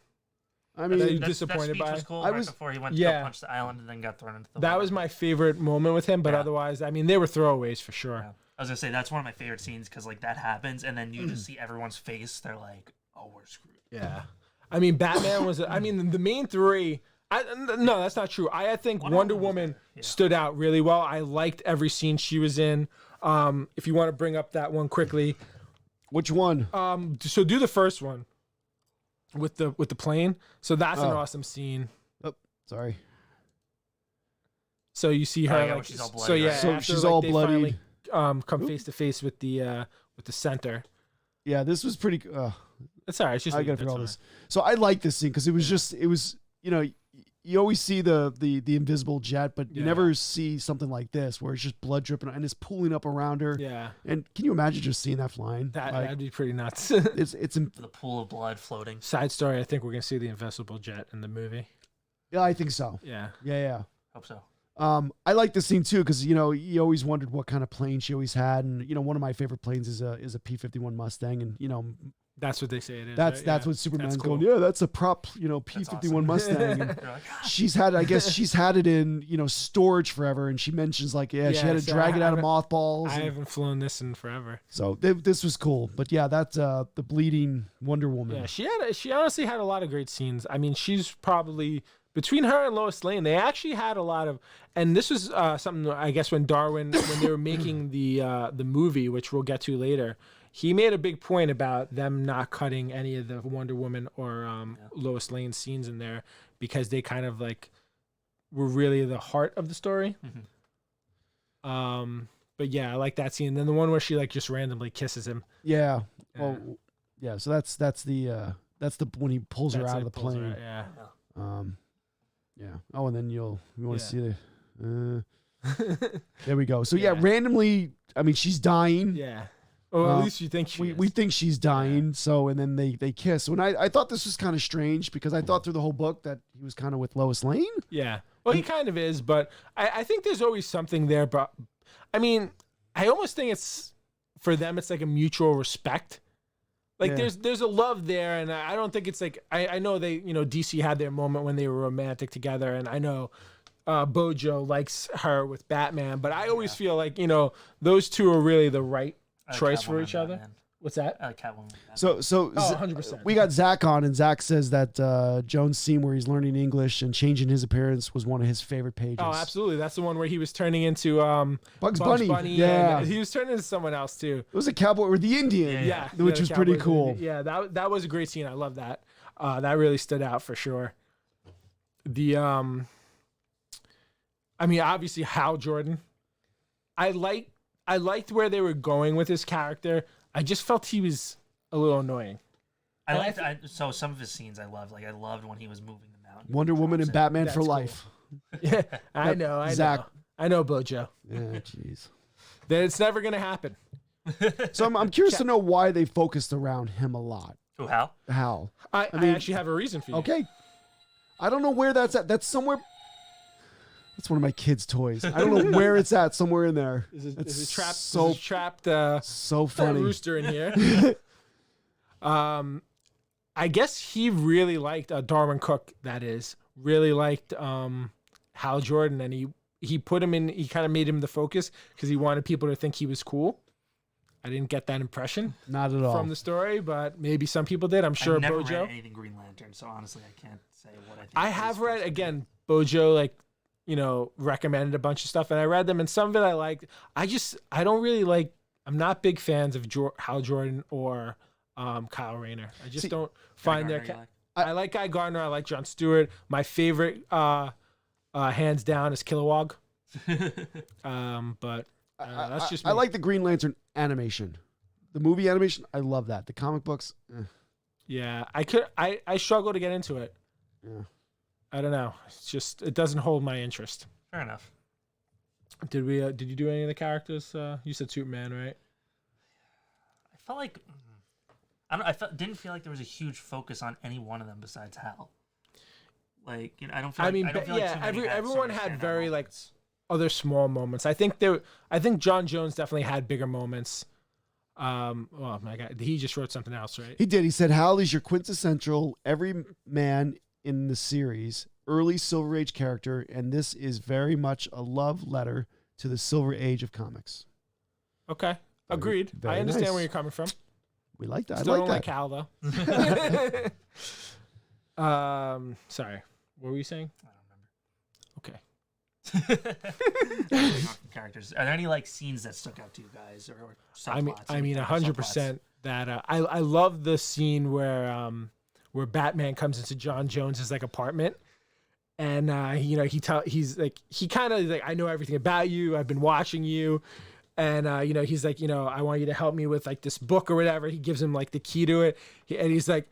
[SPEAKER 3] I mean,
[SPEAKER 1] that disappointed
[SPEAKER 2] that
[SPEAKER 1] by
[SPEAKER 2] was cool before he went to go punch the island and then got thrown into the
[SPEAKER 1] That
[SPEAKER 2] water.
[SPEAKER 1] was my favorite moment with him, but otherwise, they were throwaways for sure.
[SPEAKER 2] Yeah. I was going to say, that's one of my favorite scenes because, that happens, and then you just see everyone's face. They're like, oh, we're screwed.
[SPEAKER 1] Yeah. Batman was, the main three... no, that's not true. I think Wonder Woman stood out really well. I liked every scene she was in. If you want to bring up that one quickly.
[SPEAKER 3] Which one?
[SPEAKER 1] So do the first one with the plane. So that's an awesome scene.
[SPEAKER 3] Oh, sorry.
[SPEAKER 1] So you see her
[SPEAKER 2] she's all bloody,
[SPEAKER 3] so she's all bloody.
[SPEAKER 1] Come face to face with the center.
[SPEAKER 3] Yeah, this was pretty.
[SPEAKER 1] It's all right. It's just
[SPEAKER 3] I gotta figure all this. So I like this scene because it was you always see the invisible jet, but you never see something like this where it's just blood dripping and it's pooling up around her.
[SPEAKER 1] Yeah.
[SPEAKER 3] And can you imagine just seeing that flying?
[SPEAKER 1] That'd be pretty nuts.
[SPEAKER 3] it's
[SPEAKER 2] the pool of blood floating.
[SPEAKER 1] Side story, I think we're gonna see the invisible jet in the movie.
[SPEAKER 3] Yeah, I think so.
[SPEAKER 1] Yeah.
[SPEAKER 3] Yeah.
[SPEAKER 2] Hope so.
[SPEAKER 3] I like this scene too because you always wondered what kind of plane she always had, and one of my favorite planes is a P-51 Mustang, and
[SPEAKER 1] That's what they say it is.
[SPEAKER 3] That's
[SPEAKER 1] right?
[SPEAKER 3] that's
[SPEAKER 1] Yeah.
[SPEAKER 3] what Superman's
[SPEAKER 1] That's cool.
[SPEAKER 3] going. Yeah, that's a prop. P-51
[SPEAKER 2] awesome.
[SPEAKER 3] Mustang. And
[SPEAKER 2] You're like, "Ah."
[SPEAKER 3] she's had, I guess, she's had it in storage forever, and she mentions like, she had to
[SPEAKER 1] so
[SPEAKER 3] drag it out of
[SPEAKER 1] haven't-
[SPEAKER 3] mothballs.
[SPEAKER 1] I
[SPEAKER 3] and-
[SPEAKER 1] haven't flown this in forever.
[SPEAKER 3] So this was cool, but yeah, that's the bleeding Wonder Woman.
[SPEAKER 1] Yeah, she honestly had a lot of great scenes. I mean, she's probably between her and Lois Lane, they actually had a lot of, and this was something I guess when they were making the movie, which we'll get to later. He made a big point about them not cutting any of the Wonder Woman or Lois Lane scenes in there because they kind of like were really the heart of the story.
[SPEAKER 2] Mhm.
[SPEAKER 1] But yeah, I like that scene. And then the one where she like just randomly kisses him.
[SPEAKER 3] Yeah. Well, yeah. So that's the when he pulls her
[SPEAKER 1] That's
[SPEAKER 3] out
[SPEAKER 1] it,
[SPEAKER 3] of the
[SPEAKER 1] pulls her
[SPEAKER 3] plane.
[SPEAKER 1] out, yeah.
[SPEAKER 3] Yeah. Oh, and then you want to
[SPEAKER 1] Yeah.
[SPEAKER 3] see the. There we go. So yeah, randomly. I mean, she's dying.
[SPEAKER 1] Yeah. Or at least you think she is.
[SPEAKER 3] We think she's dying. So and then they kiss. When I thought this was kind of strange because I thought through the whole book that he was kind of with Lois Lane.
[SPEAKER 1] Yeah. Well, he kind of is, but I think there's always something there. But I mean, I almost think it's for them. It's like a mutual respect. Like there's a love there, and I don't think it's like I know they DC had their moment when they were romantic together, and I know Bojo likes her with Batman, but I always feel like those two are really the right choice for each other. What's that?
[SPEAKER 2] Catwoman.
[SPEAKER 3] So
[SPEAKER 1] 100%.
[SPEAKER 3] we got Zach on, and Zach says that Jones' scene where he's learning English and changing his appearance was one of his favorite pages.
[SPEAKER 1] Oh, absolutely. That's the one where he was turning into
[SPEAKER 3] Bugs Bunny. Yeah,
[SPEAKER 1] and he was turning into someone else too.
[SPEAKER 3] it was a cowboy or the Indian.
[SPEAKER 1] Yeah,
[SPEAKER 3] which was
[SPEAKER 1] the
[SPEAKER 3] pretty
[SPEAKER 1] Cowboys
[SPEAKER 3] cool.
[SPEAKER 1] movie. Yeah, that was a great scene. I love that. That really stood out for sure. The I mean, obviously Hal Jordan. I liked where they were going with his character. I just felt he was a little annoying.
[SPEAKER 2] So some of his scenes I loved. Like I loved when he was moving the mountain.
[SPEAKER 3] Wonder Woman and Batman
[SPEAKER 1] That's
[SPEAKER 3] for
[SPEAKER 1] cool.
[SPEAKER 3] life.
[SPEAKER 1] Yeah, I know.
[SPEAKER 3] Zach.
[SPEAKER 1] I know, Bojo.
[SPEAKER 3] Yeah, jeez.
[SPEAKER 1] That it's never gonna happen.
[SPEAKER 3] So I'm curious to know why they focused around him a lot.
[SPEAKER 2] Who, Hal?
[SPEAKER 3] Hal.
[SPEAKER 1] I
[SPEAKER 3] mean-
[SPEAKER 1] actually have a reason for you.
[SPEAKER 3] Okay. I don't know where that's at. That's somewhere. That's one of my kids' toys. I don't know where it's at. Somewhere in there.
[SPEAKER 1] Is it
[SPEAKER 3] It's
[SPEAKER 1] trapped?
[SPEAKER 3] so-
[SPEAKER 1] Is it trapped?
[SPEAKER 3] So funny.
[SPEAKER 1] Rooster in here. I guess he really liked Darwyn Cooke. That is really liked Hal Jordan, and he put him in. He kind of made him the focus because he wanted people to think he was cool. I didn't get that impression
[SPEAKER 3] Not at all.
[SPEAKER 1] from the story, but maybe some people did. I'm sure
[SPEAKER 2] I've never
[SPEAKER 1] Bojo.
[SPEAKER 2] read anything Green Lantern, so honestly, I can't say what I think.
[SPEAKER 1] I
[SPEAKER 2] he's
[SPEAKER 1] have read
[SPEAKER 2] supposed to be.
[SPEAKER 1] again. Bojo recommended a bunch of stuff, and I read them, and some of it I liked. I don't really like. I'm not big fans of Hal Jordan or Kyle Rayner. I just don't find their.
[SPEAKER 2] Gardner, you like?
[SPEAKER 1] I like Guy Gardner. I like Jon Stewart. My favorite, hands down, is Kilowog. But that's just.
[SPEAKER 3] I
[SPEAKER 1] me.
[SPEAKER 3] like the Green Lantern animation. The movie animation, I love that. The comic books,
[SPEAKER 1] Yeah, I struggle to get into it.
[SPEAKER 3] yeah.
[SPEAKER 1] I don't know. It's just it doesn't hold my interest.
[SPEAKER 2] Fair enough.
[SPEAKER 1] Did you do any of the characters? You said Superman, right?
[SPEAKER 2] I felt like didn't feel like there was a huge focus on any one of them besides Hal. Like I don't feel.
[SPEAKER 1] I mean,
[SPEAKER 2] I don't feel like too many had
[SPEAKER 1] everyone
[SPEAKER 2] sort of
[SPEAKER 1] had
[SPEAKER 2] standout
[SPEAKER 1] very
[SPEAKER 2] moments.
[SPEAKER 1] other small moments. I think John Jones definitely had bigger moments. Oh my God, he just wrote something else, right?
[SPEAKER 3] He did. He said, Hal is your quintessential every man in the series, early Silver Age character, and this is very much a love letter to the Silver Age of comics.
[SPEAKER 1] Okay, agreed.
[SPEAKER 3] very
[SPEAKER 1] I understand
[SPEAKER 3] nice.
[SPEAKER 1] where you're coming from.
[SPEAKER 3] We like that.
[SPEAKER 1] Still
[SPEAKER 3] I
[SPEAKER 1] don't
[SPEAKER 3] like
[SPEAKER 1] like
[SPEAKER 3] that.
[SPEAKER 1] Hal though. Sorry, what were you saying?
[SPEAKER 2] I don't remember. Characters. Are there any like scenes that stuck out to you guys, or subplots?
[SPEAKER 1] I mean,
[SPEAKER 2] any kind of
[SPEAKER 1] 100% that I love the scene where Batman comes into John Jones's like apartment, and he kind of like, I know everything about you. I've been watching you, and he's like, I want you to help me with like this book or whatever. He gives him like the key to it, and he's like,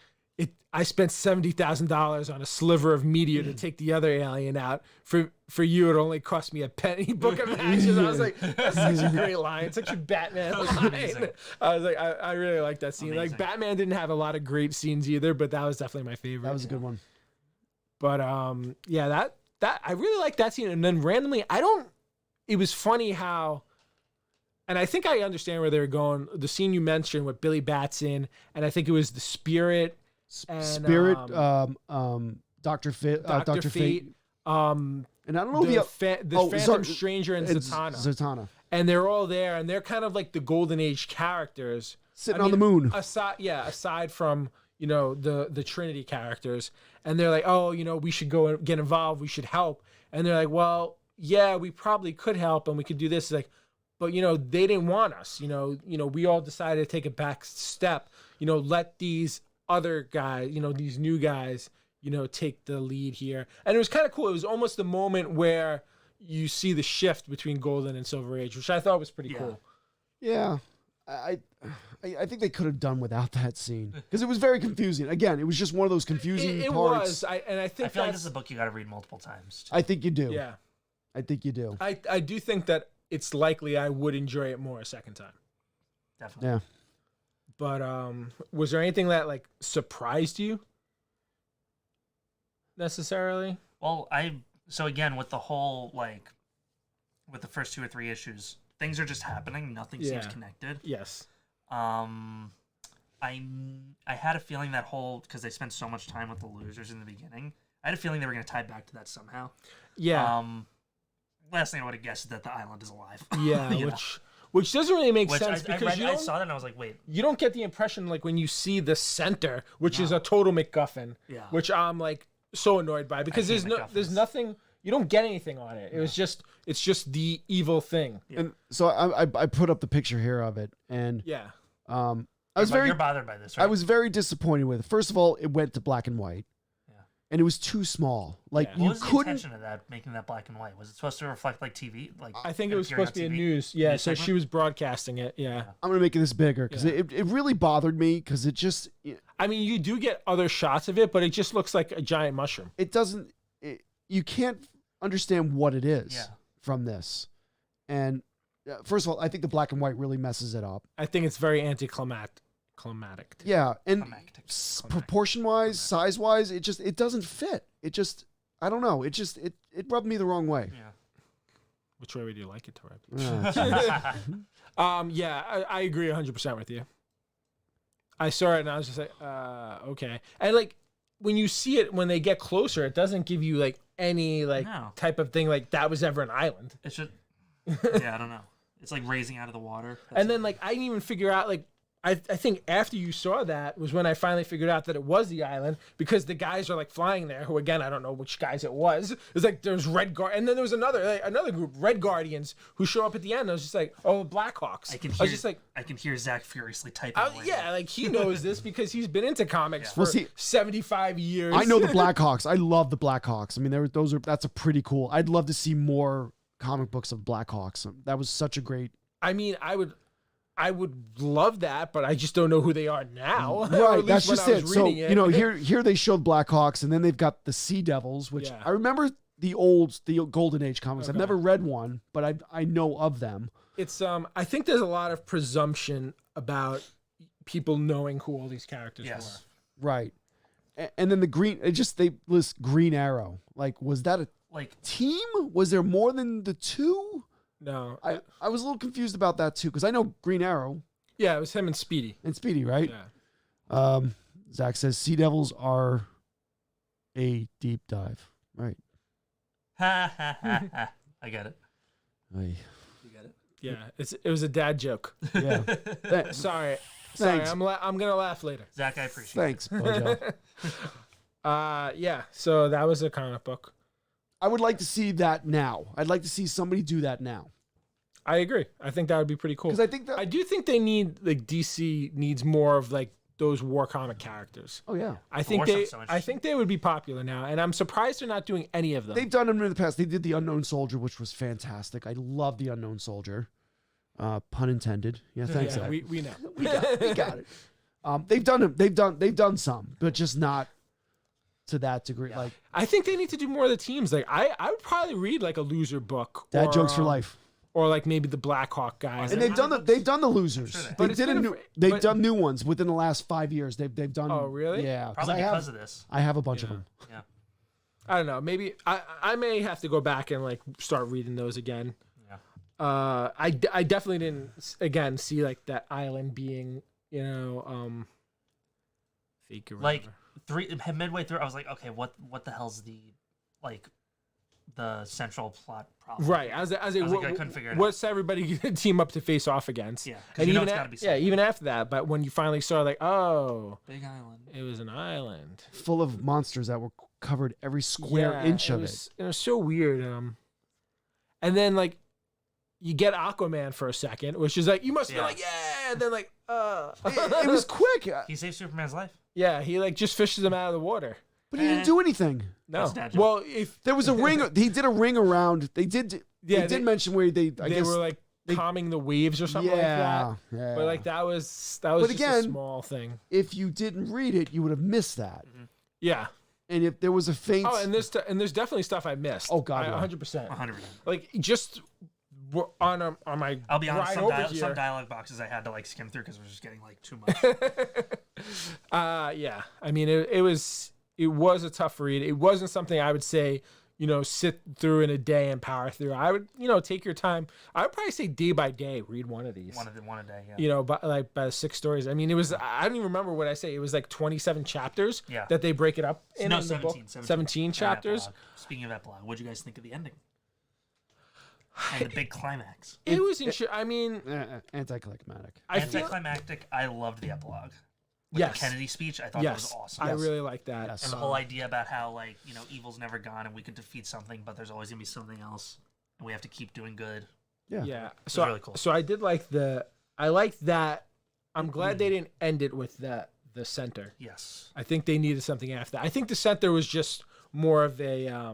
[SPEAKER 1] I spent $70,000 on a sliver of meteor to take the other alien out. For you, it only cost me a penny. Book of matches. I was like, that's such a great line. Such a Batman line.
[SPEAKER 2] amazing.
[SPEAKER 1] I was like, I really like that scene.
[SPEAKER 2] Amazing.
[SPEAKER 1] Like Batman didn't have a lot of great scenes either, but that was definitely my favorite.
[SPEAKER 3] That was a good one.
[SPEAKER 1] But yeah, that I really like that scene. And then randomly, it was funny how and I think I understand where they were going. The scene you mentioned with Billy Batson, and I think it was the Spirit. And,
[SPEAKER 3] Spirit, Dr. Fate,
[SPEAKER 1] Dr. Fate.
[SPEAKER 3] And I don't know
[SPEAKER 1] the
[SPEAKER 3] Phantom
[SPEAKER 1] Stranger and Zatanna.
[SPEAKER 3] Zatanna.
[SPEAKER 1] And they're all there, and they're kind of like the Golden Age characters.
[SPEAKER 3] Sitting on the moon.
[SPEAKER 1] Aside from, the Trinity characters. And they're like, oh, we should go and get involved. We should help. And they're like, well, yeah, we probably could help, and we could do this. It's like, but, they didn't want us. We all decided to take a back step. Let these other guys, these new guys, take the lead here. And it was kind of cool. It was almost the moment where you see the shift between Golden and Silver Age, which I thought was pretty cool.
[SPEAKER 3] Yeah. I think they could have done without that scene because it was very confusing. Again, it was just one of those confusing parts.
[SPEAKER 1] I
[SPEAKER 2] feel like this is a book you got to read multiple times.
[SPEAKER 3] I think you do.
[SPEAKER 1] Yeah.
[SPEAKER 3] I think you do.
[SPEAKER 1] I do think that it's likely I would enjoy it more a second time.
[SPEAKER 2] Definitely.
[SPEAKER 3] Yeah.
[SPEAKER 1] But was there anything that like surprised you necessarily?
[SPEAKER 2] Well, so again with the whole with the first 2 or 3 issues, things are just happening. Nothing seems connected.
[SPEAKER 1] Yes.
[SPEAKER 2] I had a feeling that whole, because they spent so much time with the losers in the beginning, I had a feeling they were going to tie back to that somehow.
[SPEAKER 1] Yeah.
[SPEAKER 2] Last thing I would have guessed is that the island is alive.
[SPEAKER 1] Yeah, which doesn't really make sense because
[SPEAKER 2] I saw that and I was like, wait.
[SPEAKER 1] You don't get the impression like when you see the center, which is a total MacGuffin, which I'm like so annoyed by because there's nothing. You don't get anything on it. It's just the evil thing.
[SPEAKER 3] Yeah. And so I put up the picture here of it, and
[SPEAKER 2] you're bothered by this, right?
[SPEAKER 3] I was very disappointed with it. First of all, it went to black and white, and it was too small. Like
[SPEAKER 2] what was the intention of that, making that black and white? Was it supposed to reflect like TV? Like
[SPEAKER 1] I think it was supposed to be a news. Yeah, news so segment? She was broadcasting it. Yeah,
[SPEAKER 3] I'm gonna make this bigger because it really bothered me because it just.
[SPEAKER 1] I mean, you do get other shots of it, but it just looks like a giant mushroom.
[SPEAKER 3] It doesn't. You can't understand what it is from this, and first of all, I think the black and white really messes it up.
[SPEAKER 1] I think it's very anticlimactic.
[SPEAKER 3] Yeah, and proportion wise, size wise, it doesn't fit. It just, I don't know. It rubbed me the wrong way.
[SPEAKER 1] Yeah. Which way would you like it to rub? I agree 100% with you. I saw it and I was just like, okay. And like when you see it, when they get closer, it doesn't give you like any type of thing like that was ever an island.
[SPEAKER 2] It should. Yeah, I don't know. It's like raising out of the water.
[SPEAKER 1] And then like I didn't even figure out like. I think after you saw that was when I finally figured out that it was the island because the guys are like flying there who again I don't know which guys it was. It's like there's and then there was another group, Red Guardians, who show up at the end. I was just like, oh, Blackhawks.
[SPEAKER 2] I can hear Zach furiously typing.
[SPEAKER 1] Like he knows this because he's been into comics for 75 years.
[SPEAKER 3] I know the Blackhawks. I love the Blackhawks. I mean, that's a pretty cool. I'd love to see more comic books of Blackhawks. That was such a great.
[SPEAKER 1] I mean, I would love that, but I just don't know who they are now.
[SPEAKER 3] Right, that's just it. So, here they showed Blackhawks, and then they've got the Sea Devils, which I remember the Golden Age comics. Okay. I've never read one, but I know of them.
[SPEAKER 1] It's I think there's a lot of presumption about people knowing who all these characters were.
[SPEAKER 3] Right. And then they list Green Arrow. Like, was that a team? Was there more than the two?
[SPEAKER 1] No.
[SPEAKER 3] I was a little confused about that too, because I know Green Arrow.
[SPEAKER 1] Yeah, it was him and Speedy.
[SPEAKER 3] Right? Yeah. Zach says Sea Devils are a deep dive. Right.
[SPEAKER 2] I get it. You get it?
[SPEAKER 1] Yeah, it was a dad joke.
[SPEAKER 3] Yeah.
[SPEAKER 1] Sorry,
[SPEAKER 3] Thanks.
[SPEAKER 1] I'm gonna laugh later.
[SPEAKER 2] Zach, I appreciate
[SPEAKER 3] Thanks, Bojo.
[SPEAKER 1] Yeah, so that was a comic book.
[SPEAKER 3] I would like to see that now. I'd like to see somebody do that now.
[SPEAKER 1] I agree. I think that would be pretty cool.
[SPEAKER 3] Because I do
[SPEAKER 1] think they need DC needs more of like those war comic characters.
[SPEAKER 3] Oh yeah.
[SPEAKER 1] I think they would be popular now, and I'm surprised they're not doing any of them.
[SPEAKER 3] They've done them in the past. They did the Unknown Soldier, which was fantastic. I love the Unknown Soldier. Pun intended. Yeah, thanks.
[SPEAKER 1] Yeah, we know.
[SPEAKER 3] we got it. They've done some, but just not to that degree. Yeah. Like,
[SPEAKER 1] I think they need to do more of the teams. Like I would probably read like a loser book.
[SPEAKER 3] Dad jokes for life.
[SPEAKER 1] Or like maybe the Blackhawk guys.
[SPEAKER 3] And they've done the losers. Sure they've done new ones within the last 5 years. They've done.
[SPEAKER 1] Oh really?
[SPEAKER 3] Yeah.
[SPEAKER 2] Probably because of this.
[SPEAKER 3] I have a bunch of them.
[SPEAKER 2] Yeah.
[SPEAKER 1] I don't know. Maybe I may have to go back and like start reading those again. I definitely didn't again see like that island being fake or whatever.
[SPEAKER 2] Like midway through, I was like, okay, what the hell's the central plot problem?
[SPEAKER 1] Right. I couldn't figure it out. What's everybody gonna team up to face off against?
[SPEAKER 2] Yeah.
[SPEAKER 1] And
[SPEAKER 2] it's gotta be something.
[SPEAKER 1] even after that, but when you finally saw like, oh,
[SPEAKER 2] big island.
[SPEAKER 1] it was an island
[SPEAKER 3] full of monsters that were covered every square inch of it.
[SPEAKER 1] It was so weird. And then like you get Aquaman for a second, which is like you must be like, yeah, and then like
[SPEAKER 3] it was quick.
[SPEAKER 2] He saved Superman's life.
[SPEAKER 1] Yeah, he like just fishes him out of the water.
[SPEAKER 3] But he didn't do anything.
[SPEAKER 1] No. Well, if
[SPEAKER 3] there was a ring, he did a ring around. They did mention where they
[SPEAKER 1] were like calming the waves or something like that.
[SPEAKER 3] Yeah.
[SPEAKER 1] But like that was just a small thing.
[SPEAKER 3] If you didn't read it, you would have missed that.
[SPEAKER 2] Mm-hmm.
[SPEAKER 1] Yeah.
[SPEAKER 3] And if there was a faint,
[SPEAKER 1] and there's definitely stuff I missed.
[SPEAKER 3] Oh God,
[SPEAKER 1] 100%.
[SPEAKER 2] 100%.
[SPEAKER 1] Like just on my.
[SPEAKER 2] I'll be honest. Some dialogue boxes I had to like skim through because it was just getting like too much.
[SPEAKER 1] Yeah. I mean, it was a tough read. It wasn't something I would say, sit through in a day and power through. I would, take your time. I would probably say day by day, read one of these.
[SPEAKER 2] One a day, yeah.
[SPEAKER 1] By 6 stories. I mean, it was, I don't even remember what I say. It was like 27 chapters that they break it up in.
[SPEAKER 2] No,
[SPEAKER 1] in
[SPEAKER 2] 17.
[SPEAKER 1] The book. 17 chapters.
[SPEAKER 2] Speaking of epilogue, what'd you guys think of the ending? And the big climax.
[SPEAKER 1] It was, I mean...
[SPEAKER 3] anticlimactic.
[SPEAKER 2] Anticlimactic, I loved the epilogue. With the Kennedy speech, I thought that was awesome.
[SPEAKER 1] I really liked that.
[SPEAKER 3] Yes.
[SPEAKER 2] And the whole idea about how, evil's never gone and we can defeat something, but there's always going to be something else. And we have to keep doing good.
[SPEAKER 3] Yeah.
[SPEAKER 1] So
[SPEAKER 2] really cool.
[SPEAKER 1] So I did like I liked that. I'm glad they didn't end it with the center.
[SPEAKER 2] Yes.
[SPEAKER 1] I think they needed something after that. I think the center was just more of a... a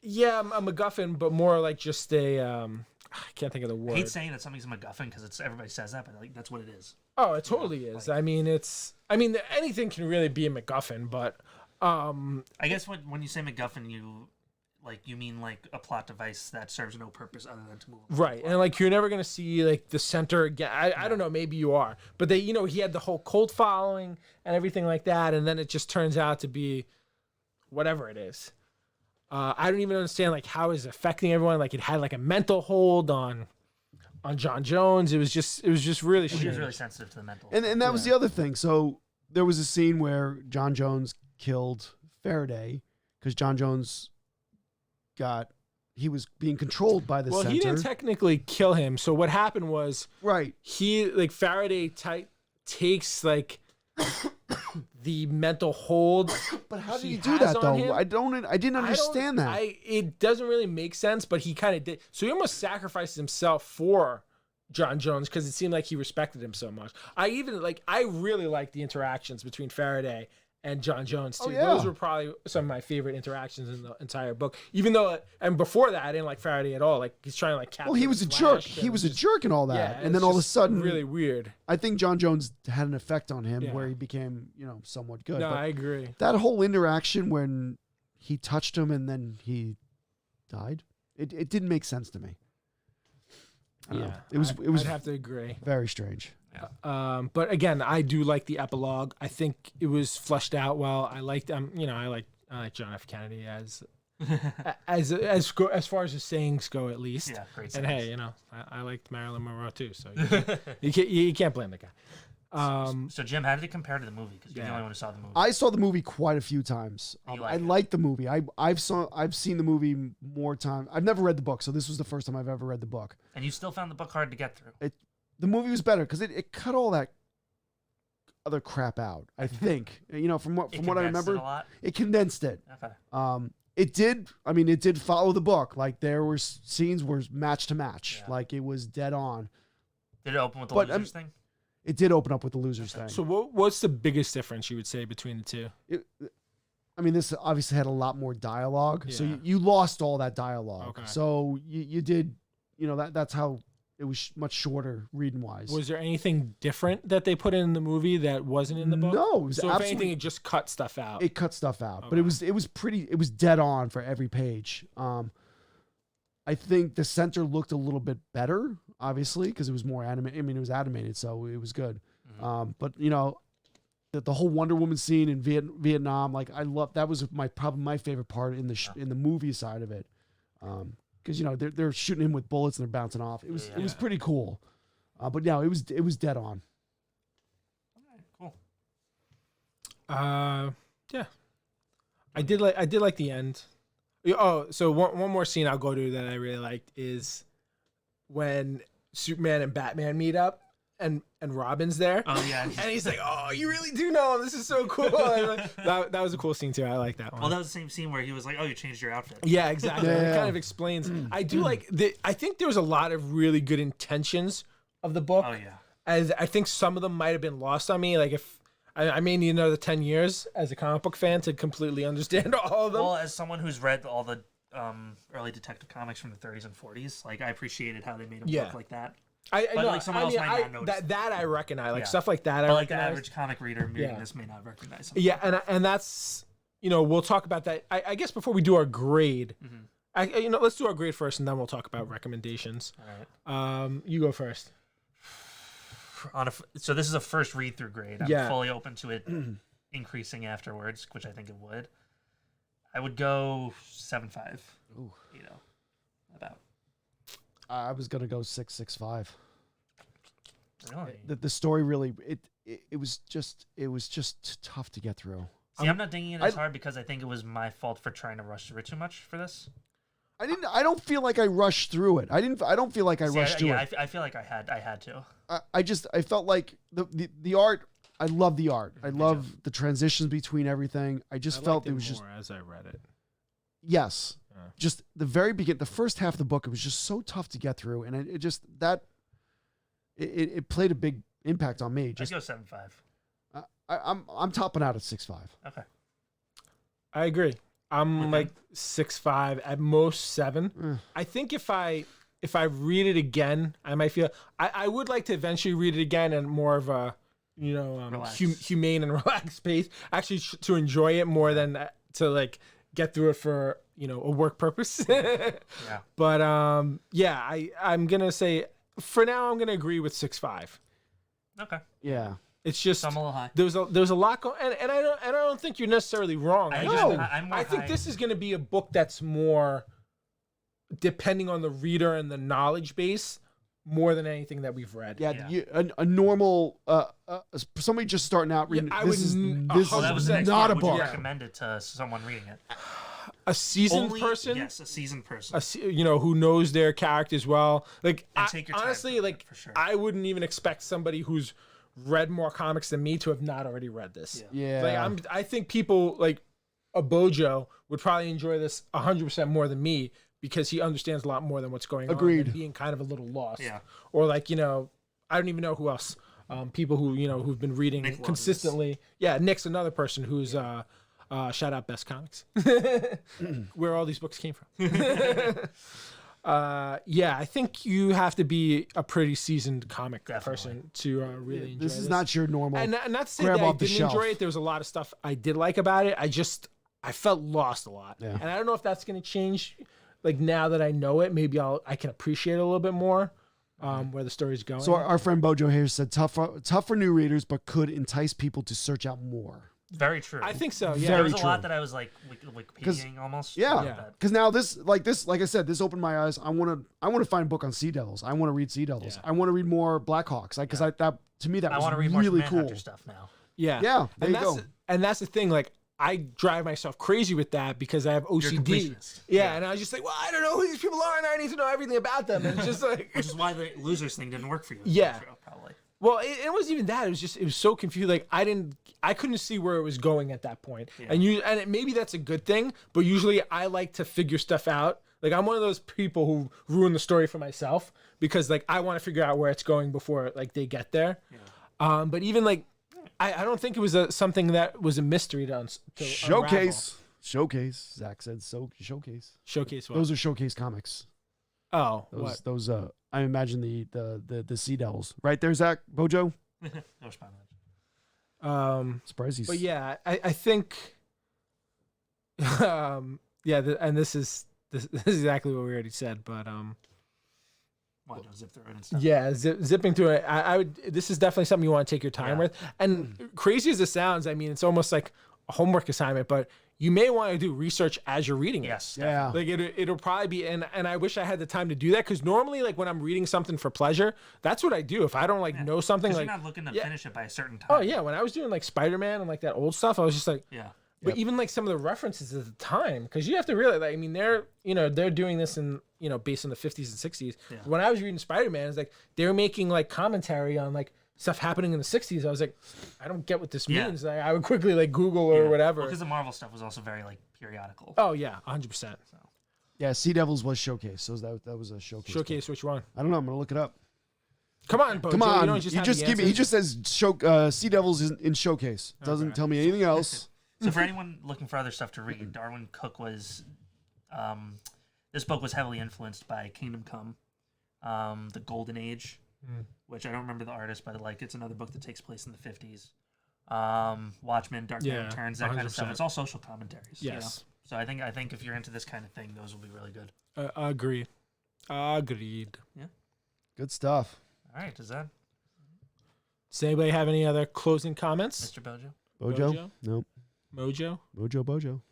[SPEAKER 1] MacGuffin, but more like just a... I can't think of the word.
[SPEAKER 2] I hate saying that something's a MacGuffin because everybody says that, but that's what it is.
[SPEAKER 1] Oh, it totally is. I mean, anything can really be a MacGuffin, but
[SPEAKER 2] I guess when you say MacGuffin, you mean like a plot device that serves no purpose other than to move.
[SPEAKER 1] Right, and like you're never gonna see like the center again. I don't know, maybe you are, but he had the whole cult following and everything like that, and then it just turns out to be whatever it is. I don't even understand like how it's affecting everyone. Like it had like a mental hold on John Jones. It was just really strange.
[SPEAKER 2] He was really sensitive to the mental.
[SPEAKER 3] And that was the other thing. So there was a scene where John Jones killed Faraday because John Jones he was being controlled by the center.
[SPEAKER 1] Well, he didn't technically kill him. So what happened was Faraday takes like the mental hold.
[SPEAKER 3] But how did he do that though? I didn't understand that.
[SPEAKER 1] It doesn't really make sense, but he kind of did. So he almost sacrificed himself for John Jones because it seemed like he respected him so much. I really liked the interactions between Faraday and John Jones too.
[SPEAKER 3] Oh, yeah.
[SPEAKER 1] Those were probably some of my favorite interactions in the entire book. Even though, and before that, I didn't like Faraday at all. Like he's trying to like capture.
[SPEAKER 3] Well, he was a jerk. He was a jerk and all that.
[SPEAKER 1] Yeah,
[SPEAKER 3] and then all of a sudden,
[SPEAKER 1] really weird.
[SPEAKER 3] I think John Jones had an effect on him where he became, somewhat good.
[SPEAKER 1] No,
[SPEAKER 3] but
[SPEAKER 1] I agree.
[SPEAKER 3] That whole interaction when he touched him and then he died, it didn't make sense to me. I don't know. It was.
[SPEAKER 1] I'd have to agree.
[SPEAKER 3] Very strange.
[SPEAKER 1] Yeah. But again, I do like the epilogue. I think it was fleshed out well. I liked I like John F. Kennedy as far as his sayings go, at least.
[SPEAKER 2] Yeah, great
[SPEAKER 1] and
[SPEAKER 2] sayings.
[SPEAKER 1] hey, I liked Marilyn Monroe too, so you can't blame the guy.
[SPEAKER 2] So Jim, how did it compare to the movie? Because you're the only one who saw the movie.
[SPEAKER 3] I saw the movie quite a few times. I liked the movie. I've seen the movie more times. I've never read the book, so this was the first time I've ever read the book.
[SPEAKER 2] And you still found the book hard to get through.
[SPEAKER 3] The movie was better because it cut all that other crap out. I think from what I remember, it condensed it.
[SPEAKER 2] Okay.
[SPEAKER 3] It did. I mean, it did follow the book. Like there were scenes were match to match. Yeah. Like it was dead on.
[SPEAKER 2] Did it open with the losers thing?
[SPEAKER 3] It did open up with the losers thing.
[SPEAKER 1] So what's the biggest difference you would say between the two?
[SPEAKER 3] This obviously had a lot more dialogue. Yeah. So you lost all that dialogue. Okay. So you did. That's how. It was much shorter reading wise.
[SPEAKER 1] Was there anything different that they put in the movie that wasn't in the book?
[SPEAKER 3] No, it was
[SPEAKER 1] so if anything, it just cut stuff out.
[SPEAKER 3] It cut stuff out, okay. But it was dead on for every page. I think the center looked a little bit better, obviously, because it was more animated. I mean, it was animated, so it was good. Mm-hmm. But the whole Wonder Woman scene in Vietnam, like I love that was probably my favorite part in the movie side of it. because they're shooting him with bullets and they're bouncing off. It was pretty cool. But no, it was dead on.
[SPEAKER 2] Cool.
[SPEAKER 1] Yeah, I did like the end. Oh, so one more scene I'll go to that I really liked is when Superman and Batman meet up and Robin's there.
[SPEAKER 2] Oh yeah.
[SPEAKER 1] And he's like, "Oh, you really do know him. This is so cool." That was a cool scene too. I like that one.
[SPEAKER 2] Well, that was the same scene where he was like, "Oh, you changed your outfit."
[SPEAKER 1] Yeah, exactly.
[SPEAKER 3] Yeah.
[SPEAKER 1] It kind of explains. I do like I think there was a lot of really good intentions of the book.
[SPEAKER 2] Oh yeah.
[SPEAKER 1] As I think some of them might have been lost on me. Like if I may need another 10 years as a comic book fan to completely understand all of them.
[SPEAKER 2] Well, as someone who's read all the early detective comics from the 30s and 40s, like I appreciated how they made a book like that.
[SPEAKER 1] I
[SPEAKER 2] But
[SPEAKER 1] know.
[SPEAKER 2] like someone else might not notice
[SPEAKER 1] that I recognize. Like
[SPEAKER 2] Yeah.
[SPEAKER 1] stuff like that.
[SPEAKER 2] But
[SPEAKER 1] I
[SPEAKER 2] like the
[SPEAKER 1] recognize.
[SPEAKER 2] average comic reader reading this may not recognize them.
[SPEAKER 1] Yeah, and that's we'll talk about that. I guess before we do our grade, let's do our grade first, and then we'll talk about recommendations.
[SPEAKER 2] All right.
[SPEAKER 1] You go first.
[SPEAKER 2] So this is a first read through grade. I'm
[SPEAKER 1] Yeah.
[SPEAKER 2] fully open to it increasing afterwards, which I think it would. I would go 7.5.
[SPEAKER 3] Ooh.
[SPEAKER 2] About.
[SPEAKER 3] I was gonna go 6.65.
[SPEAKER 2] Really?
[SPEAKER 3] The story really it was just tough to get through.
[SPEAKER 2] See, I'm not dinging it as hard because I think it was my fault for trying to rush through it too much for this.
[SPEAKER 3] I don't feel like I rushed through it. I don't feel like I rushed through it.
[SPEAKER 2] I feel like I had to.
[SPEAKER 3] I felt like the art. I love the art. I love the transitions between everything. I just felt it was just
[SPEAKER 1] as I read it.
[SPEAKER 3] Yes. Just the very beginning, the first half of the book, it was just so tough to get through, and it played a big impact on me.
[SPEAKER 2] Just go 7.5.
[SPEAKER 3] I'm topping out at 6.5.
[SPEAKER 2] Okay.
[SPEAKER 1] I agree. I'm like 6.5 at most 7. I think if I read it again, I might feel I would like to eventually read it again and more of a humane and relaxed pace. Actually, to enjoy it more than to like get through it for a work purpose.
[SPEAKER 2] Yeah.
[SPEAKER 1] But I'm gonna say for now I'm gonna agree with 6.5.
[SPEAKER 2] Okay.
[SPEAKER 3] Yeah.
[SPEAKER 2] So
[SPEAKER 1] It's just
[SPEAKER 2] I'm a little high.
[SPEAKER 1] there's a lot going, and I don't think you're necessarily wrong. I think this is going to be a book that's more depending on the reader and the knowledge base more than anything that we've read.
[SPEAKER 3] Yeah. A normal somebody just starting out reading. This is
[SPEAKER 2] That was the next
[SPEAKER 3] not
[SPEAKER 2] part.
[SPEAKER 3] a
[SPEAKER 2] Would
[SPEAKER 3] book.
[SPEAKER 2] you recommend it to someone reading it?
[SPEAKER 1] A seasoned person,
[SPEAKER 2] Yes, a seasoned person.
[SPEAKER 1] who knows their characters well. Like
[SPEAKER 2] And take your time
[SPEAKER 1] honestly,
[SPEAKER 2] with
[SPEAKER 1] like
[SPEAKER 2] it, for sure.
[SPEAKER 1] I wouldn't even expect somebody who's read more comics than me to have not already read this.
[SPEAKER 3] Yeah.
[SPEAKER 1] Like I think people like a Bojo would probably enjoy this 100% more than me because he understands a lot more than what's going on.
[SPEAKER 3] Agreed.
[SPEAKER 1] And being kind of a little lost.
[SPEAKER 2] Yeah.
[SPEAKER 1] Or like I don't even know who else. People who who've been reading
[SPEAKER 2] Nick
[SPEAKER 1] consistently. Yeah, Nick's another person who's shout out Best Comics, where all these books came from. I think you have to be a pretty seasoned comic person to really enjoy this.
[SPEAKER 3] This is not your normal.
[SPEAKER 1] And not to say
[SPEAKER 3] grab
[SPEAKER 1] that I
[SPEAKER 3] off the
[SPEAKER 1] didn't
[SPEAKER 3] shelf.
[SPEAKER 1] enjoy it. There was a lot of stuff I did like about it. I felt lost a lot.
[SPEAKER 3] Yeah.
[SPEAKER 1] And I don't know if that's going to change. Like now that I know it, maybe I can appreciate it a little bit more. Where the story's going.
[SPEAKER 3] So our friend Bojo here said tough for new readers, but could entice people to search out more.
[SPEAKER 2] Very true.
[SPEAKER 1] I think so. Yeah.
[SPEAKER 2] There was a
[SPEAKER 3] true.
[SPEAKER 2] lot that I was like Wikipediaing almost.
[SPEAKER 3] Yeah, because now like I said, this opened my eyes. I want to find a book on Sea Devils. I want to read Sea Devils.
[SPEAKER 1] Yeah.
[SPEAKER 3] I want to read more Blackhawks. Because that to me that
[SPEAKER 2] I
[SPEAKER 3] was
[SPEAKER 2] want to read more
[SPEAKER 3] really
[SPEAKER 2] Manhunter
[SPEAKER 3] cool.
[SPEAKER 2] stuff now.
[SPEAKER 1] Yeah.
[SPEAKER 3] Yeah, there
[SPEAKER 1] and
[SPEAKER 3] you go.
[SPEAKER 1] And that's the thing. Like I drive myself crazy with that because I have OCD.
[SPEAKER 2] completionist.
[SPEAKER 1] Yeah, and I was just like, well, I don't know who these people are, and I need to know everything about them. And it's just like,
[SPEAKER 2] Which is why the losers thing didn't work for you.
[SPEAKER 1] Yeah.
[SPEAKER 2] Probably.
[SPEAKER 1] well, it wasn't even that. It was so confused. Like I couldn't see where it was going at that point.
[SPEAKER 2] Yeah.
[SPEAKER 1] And maybe that's a good thing. But usually I like to figure stuff out. Like I'm one of those people who ruin the story for myself because like I want to figure out where it's going before like they get there.
[SPEAKER 2] Yeah.
[SPEAKER 1] But even like. I don't think it was something that was a mystery to
[SPEAKER 3] Showcase. Zach said so. Showcase.
[SPEAKER 1] Showcase what?
[SPEAKER 3] Those are Showcase comics.
[SPEAKER 1] Oh, what?
[SPEAKER 3] Those I imagine the Sea Devils. Right there, Zach Bojo.
[SPEAKER 2] No spoilers.
[SPEAKER 3] Surprised he's.
[SPEAKER 1] But yeah, I think. And this is exactly what we already said, but
[SPEAKER 2] Why don't zip through it and stuff?
[SPEAKER 1] yeah, zipping through it. I would. This is definitely something you want to take your time with. And crazy as it sounds, I mean, it's almost like a homework assignment, but you may want to do research as you're reading it.
[SPEAKER 2] Yes.
[SPEAKER 3] Yeah.
[SPEAKER 1] Like it'll probably be, and I wish I had the time to do that, because normally, like when I'm reading something for pleasure, that's what I do. If I don't know something,
[SPEAKER 2] Because
[SPEAKER 1] like
[SPEAKER 2] you're not looking to finish it by a certain time.
[SPEAKER 1] oh yeah, when I was doing like Spider-Man and like that old stuff, I was just like,
[SPEAKER 2] Yeah.
[SPEAKER 1] but even like some of the references at the time, because you have to realize, like, I mean, they're doing this in based on the 50s and 60s.
[SPEAKER 2] Yeah.
[SPEAKER 1] When I was reading Spider-Man, it's like they were making like commentary on like stuff happening in the 60s. I was like, I don't get what this means. Like, I would quickly like Google or whatever.
[SPEAKER 2] Because the Marvel stuff was also very like periodical.
[SPEAKER 1] Oh yeah, 100%.
[SPEAKER 3] Yeah, Sea Devils was showcase. So that was a showcase.
[SPEAKER 1] Showcase which one?
[SPEAKER 3] I don't know. I'm gonna look it up.
[SPEAKER 1] Come on, Bojo.
[SPEAKER 3] Come on.
[SPEAKER 1] You don't just have the
[SPEAKER 3] give me. He just says Sea Devils is in showcase. Doesn't tell me anything else.
[SPEAKER 2] So for anyone looking for other stuff to read, Darwyn Cooke was, this book was heavily influenced by Kingdom Come, The Golden Age, which I don't remember the artist, but like it's another book that takes place in the 50s. Watchmen, Dark Knight Returns, that kind of stuff.
[SPEAKER 1] 100%.
[SPEAKER 2] It's all social commentaries.
[SPEAKER 1] Yes.
[SPEAKER 2] So I think if you're into this kind of thing, those will be really good.
[SPEAKER 1] Agreed. Agreed.
[SPEAKER 3] Good stuff.
[SPEAKER 2] All right, does that,
[SPEAKER 1] Does anybody have any other closing comments?
[SPEAKER 2] Mr. Bojo?
[SPEAKER 3] Bojo? Nope.
[SPEAKER 1] Mojo?
[SPEAKER 3] Bojo.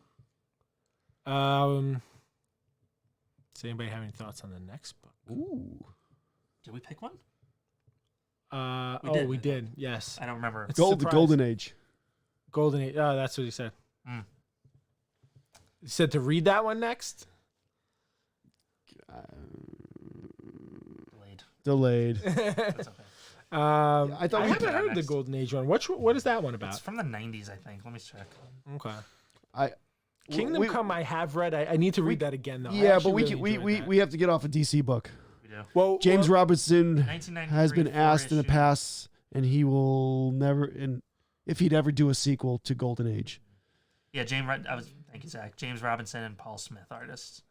[SPEAKER 1] Does anybody have any thoughts on the next book?
[SPEAKER 3] Ooh.
[SPEAKER 2] Did we pick one?
[SPEAKER 1] We did. Yes.
[SPEAKER 2] I don't remember.
[SPEAKER 1] It's
[SPEAKER 3] The
[SPEAKER 1] surprise.
[SPEAKER 3] Golden Age.
[SPEAKER 1] Golden Age. Oh, that's what he said.
[SPEAKER 2] Mm.
[SPEAKER 1] He said to read that one next.
[SPEAKER 2] Delayed.
[SPEAKER 3] Delayed.
[SPEAKER 2] That's okay.
[SPEAKER 3] I thought
[SPEAKER 1] I
[SPEAKER 3] we
[SPEAKER 1] haven't
[SPEAKER 2] did
[SPEAKER 1] heard
[SPEAKER 2] that
[SPEAKER 1] the
[SPEAKER 2] next.
[SPEAKER 1] Golden Age one. What is that one
[SPEAKER 2] It's
[SPEAKER 1] about?
[SPEAKER 2] from the 90s, I think. Let me check.
[SPEAKER 1] Okay. Kingdom Come, I have read. I need to read that again though. I
[SPEAKER 3] Yeah, but
[SPEAKER 1] actually
[SPEAKER 3] we
[SPEAKER 1] really
[SPEAKER 3] can, we,
[SPEAKER 1] enjoyed
[SPEAKER 3] we
[SPEAKER 1] that.
[SPEAKER 3] we have to get off a DC book.
[SPEAKER 2] We do.
[SPEAKER 1] Well,
[SPEAKER 3] James Robinson
[SPEAKER 2] 1993
[SPEAKER 3] has been asked in the
[SPEAKER 2] issue.
[SPEAKER 3] past, and he will never. And if he'd ever do a sequel to Golden Age,
[SPEAKER 2] Yeah, thank you, Zach. James Robinson and Paul Smith, artists.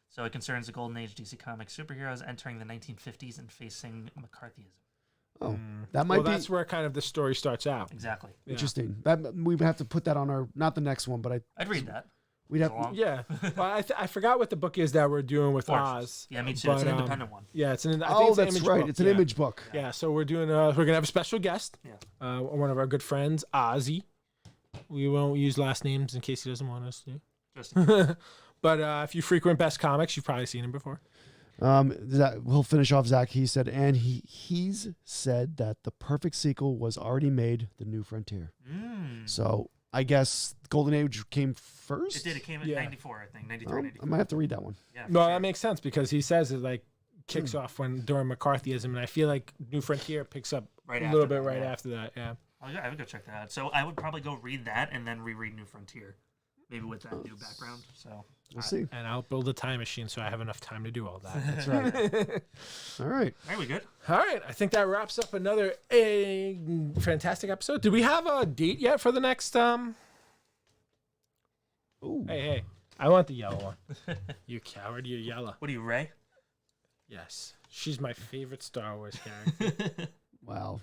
[SPEAKER 2] So it concerns the Golden Age DC Comics superheroes entering the 1950s and facing McCarthyism.
[SPEAKER 3] that might be
[SPEAKER 1] that's where kind of the story starts out.
[SPEAKER 2] Exactly.
[SPEAKER 1] Yeah.
[SPEAKER 3] interesting. That we have to put that on our not the next one, but
[SPEAKER 2] I'd read that.
[SPEAKER 3] we'd have.
[SPEAKER 2] It's long.
[SPEAKER 1] Yeah. Well, I forgot what the book is that we're doing with Oz.
[SPEAKER 2] Yeah, me too. It's an
[SPEAKER 1] but,
[SPEAKER 2] independent one.
[SPEAKER 1] Yeah, it's an. I think
[SPEAKER 3] Oh,
[SPEAKER 1] it's an
[SPEAKER 3] that's
[SPEAKER 1] image
[SPEAKER 3] right.
[SPEAKER 1] book.
[SPEAKER 3] It's an
[SPEAKER 1] Yeah.
[SPEAKER 3] image book.
[SPEAKER 1] Yeah, so we're doing. We're gonna have a special guest.
[SPEAKER 2] Yeah.
[SPEAKER 1] One of our good friends, Ozzy. We won't use last names in case he doesn't want us to.
[SPEAKER 2] Just
[SPEAKER 1] But if you frequent Best Comics, you've probably seen him before.
[SPEAKER 3] We'll finish off. Zach. He said, and he's said that the perfect sequel was already made, The New Frontier. So I guess Golden Age came first.
[SPEAKER 2] It did. It came in
[SPEAKER 1] Yeah.
[SPEAKER 2] 94, I think. 93,
[SPEAKER 3] Well,
[SPEAKER 2] 94.
[SPEAKER 3] I might have to read that one.
[SPEAKER 2] Yeah,
[SPEAKER 1] No,
[SPEAKER 2] for
[SPEAKER 1] that
[SPEAKER 2] sure.
[SPEAKER 1] makes sense because he says it like kicks
[SPEAKER 3] Hmm.
[SPEAKER 1] off during McCarthyism, and I feel like New Frontier picks up
[SPEAKER 2] Right
[SPEAKER 1] a
[SPEAKER 2] after
[SPEAKER 1] little bit
[SPEAKER 2] that,
[SPEAKER 1] right
[SPEAKER 2] yeah.
[SPEAKER 1] after that. Yeah.
[SPEAKER 2] I would go check that out. So I would probably go read that and then reread New Frontier. Maybe with that new background. So
[SPEAKER 3] We'll see.
[SPEAKER 1] And I'll build a time machine so I have enough time to do all that.
[SPEAKER 3] That's right. All right.
[SPEAKER 2] are we good?
[SPEAKER 1] All right, I think that wraps up another fantastic episode. Do we have a date yet for the next?
[SPEAKER 3] Ooh.
[SPEAKER 1] Hey, I want the yellow one. You coward, you're yellow.
[SPEAKER 2] What are you, Ray?
[SPEAKER 1] Yes, she's my favorite Star Wars character.
[SPEAKER 3] Wow.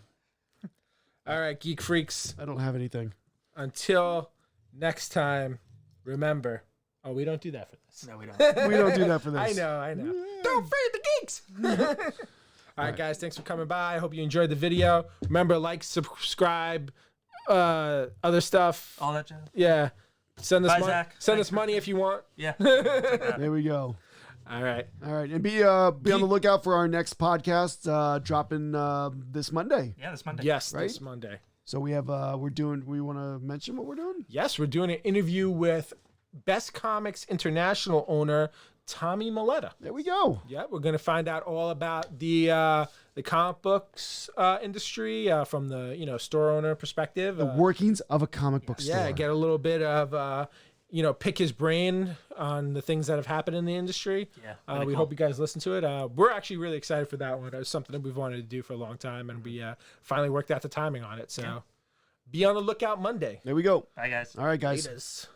[SPEAKER 1] All right, Geek Freaks.
[SPEAKER 3] I don't have anything.
[SPEAKER 1] Until next time, remember. Oh, we don't do that for this.
[SPEAKER 2] No, we don't.
[SPEAKER 3] We don't do that for this.
[SPEAKER 1] I know. Don't feed the geeks. All right, guys, thanks for coming by. I hope you enjoyed the video. Remember, like, subscribe, other stuff.
[SPEAKER 2] All that jazz.
[SPEAKER 1] Yeah. Send us
[SPEAKER 2] Bye,
[SPEAKER 1] money.
[SPEAKER 2] Zach.
[SPEAKER 1] Send
[SPEAKER 2] Thanks
[SPEAKER 1] us
[SPEAKER 2] for-
[SPEAKER 1] money if you want.
[SPEAKER 2] Yeah.
[SPEAKER 3] There we go.
[SPEAKER 1] All right.
[SPEAKER 3] All right, and be on the lookout for our next podcast dropping this Monday.
[SPEAKER 2] Yeah, this Monday.
[SPEAKER 1] Yes,
[SPEAKER 3] Right?
[SPEAKER 1] this Monday.
[SPEAKER 3] So we have we want to mention what we're doing?
[SPEAKER 1] Yes, we're doing an interview with Best Comics International owner Tommy Maletta.
[SPEAKER 3] There we go.
[SPEAKER 1] Yeah, we're gonna find out all about the comic books industry from the store owner perspective.
[SPEAKER 3] The workings of a comic book store.
[SPEAKER 1] Yeah, get a little bit of pick his brain on the things that have happened in the industry.
[SPEAKER 2] Yeah,
[SPEAKER 1] we
[SPEAKER 2] really cool.
[SPEAKER 1] hope you guys listen to it. We're actually really excited for that one. It was something that we've wanted to do for a long time, and we finally worked out the timing on it. So be on the lookout Monday.
[SPEAKER 3] There we go.
[SPEAKER 2] Bye, guys.
[SPEAKER 3] All right, guys.
[SPEAKER 1] Laters.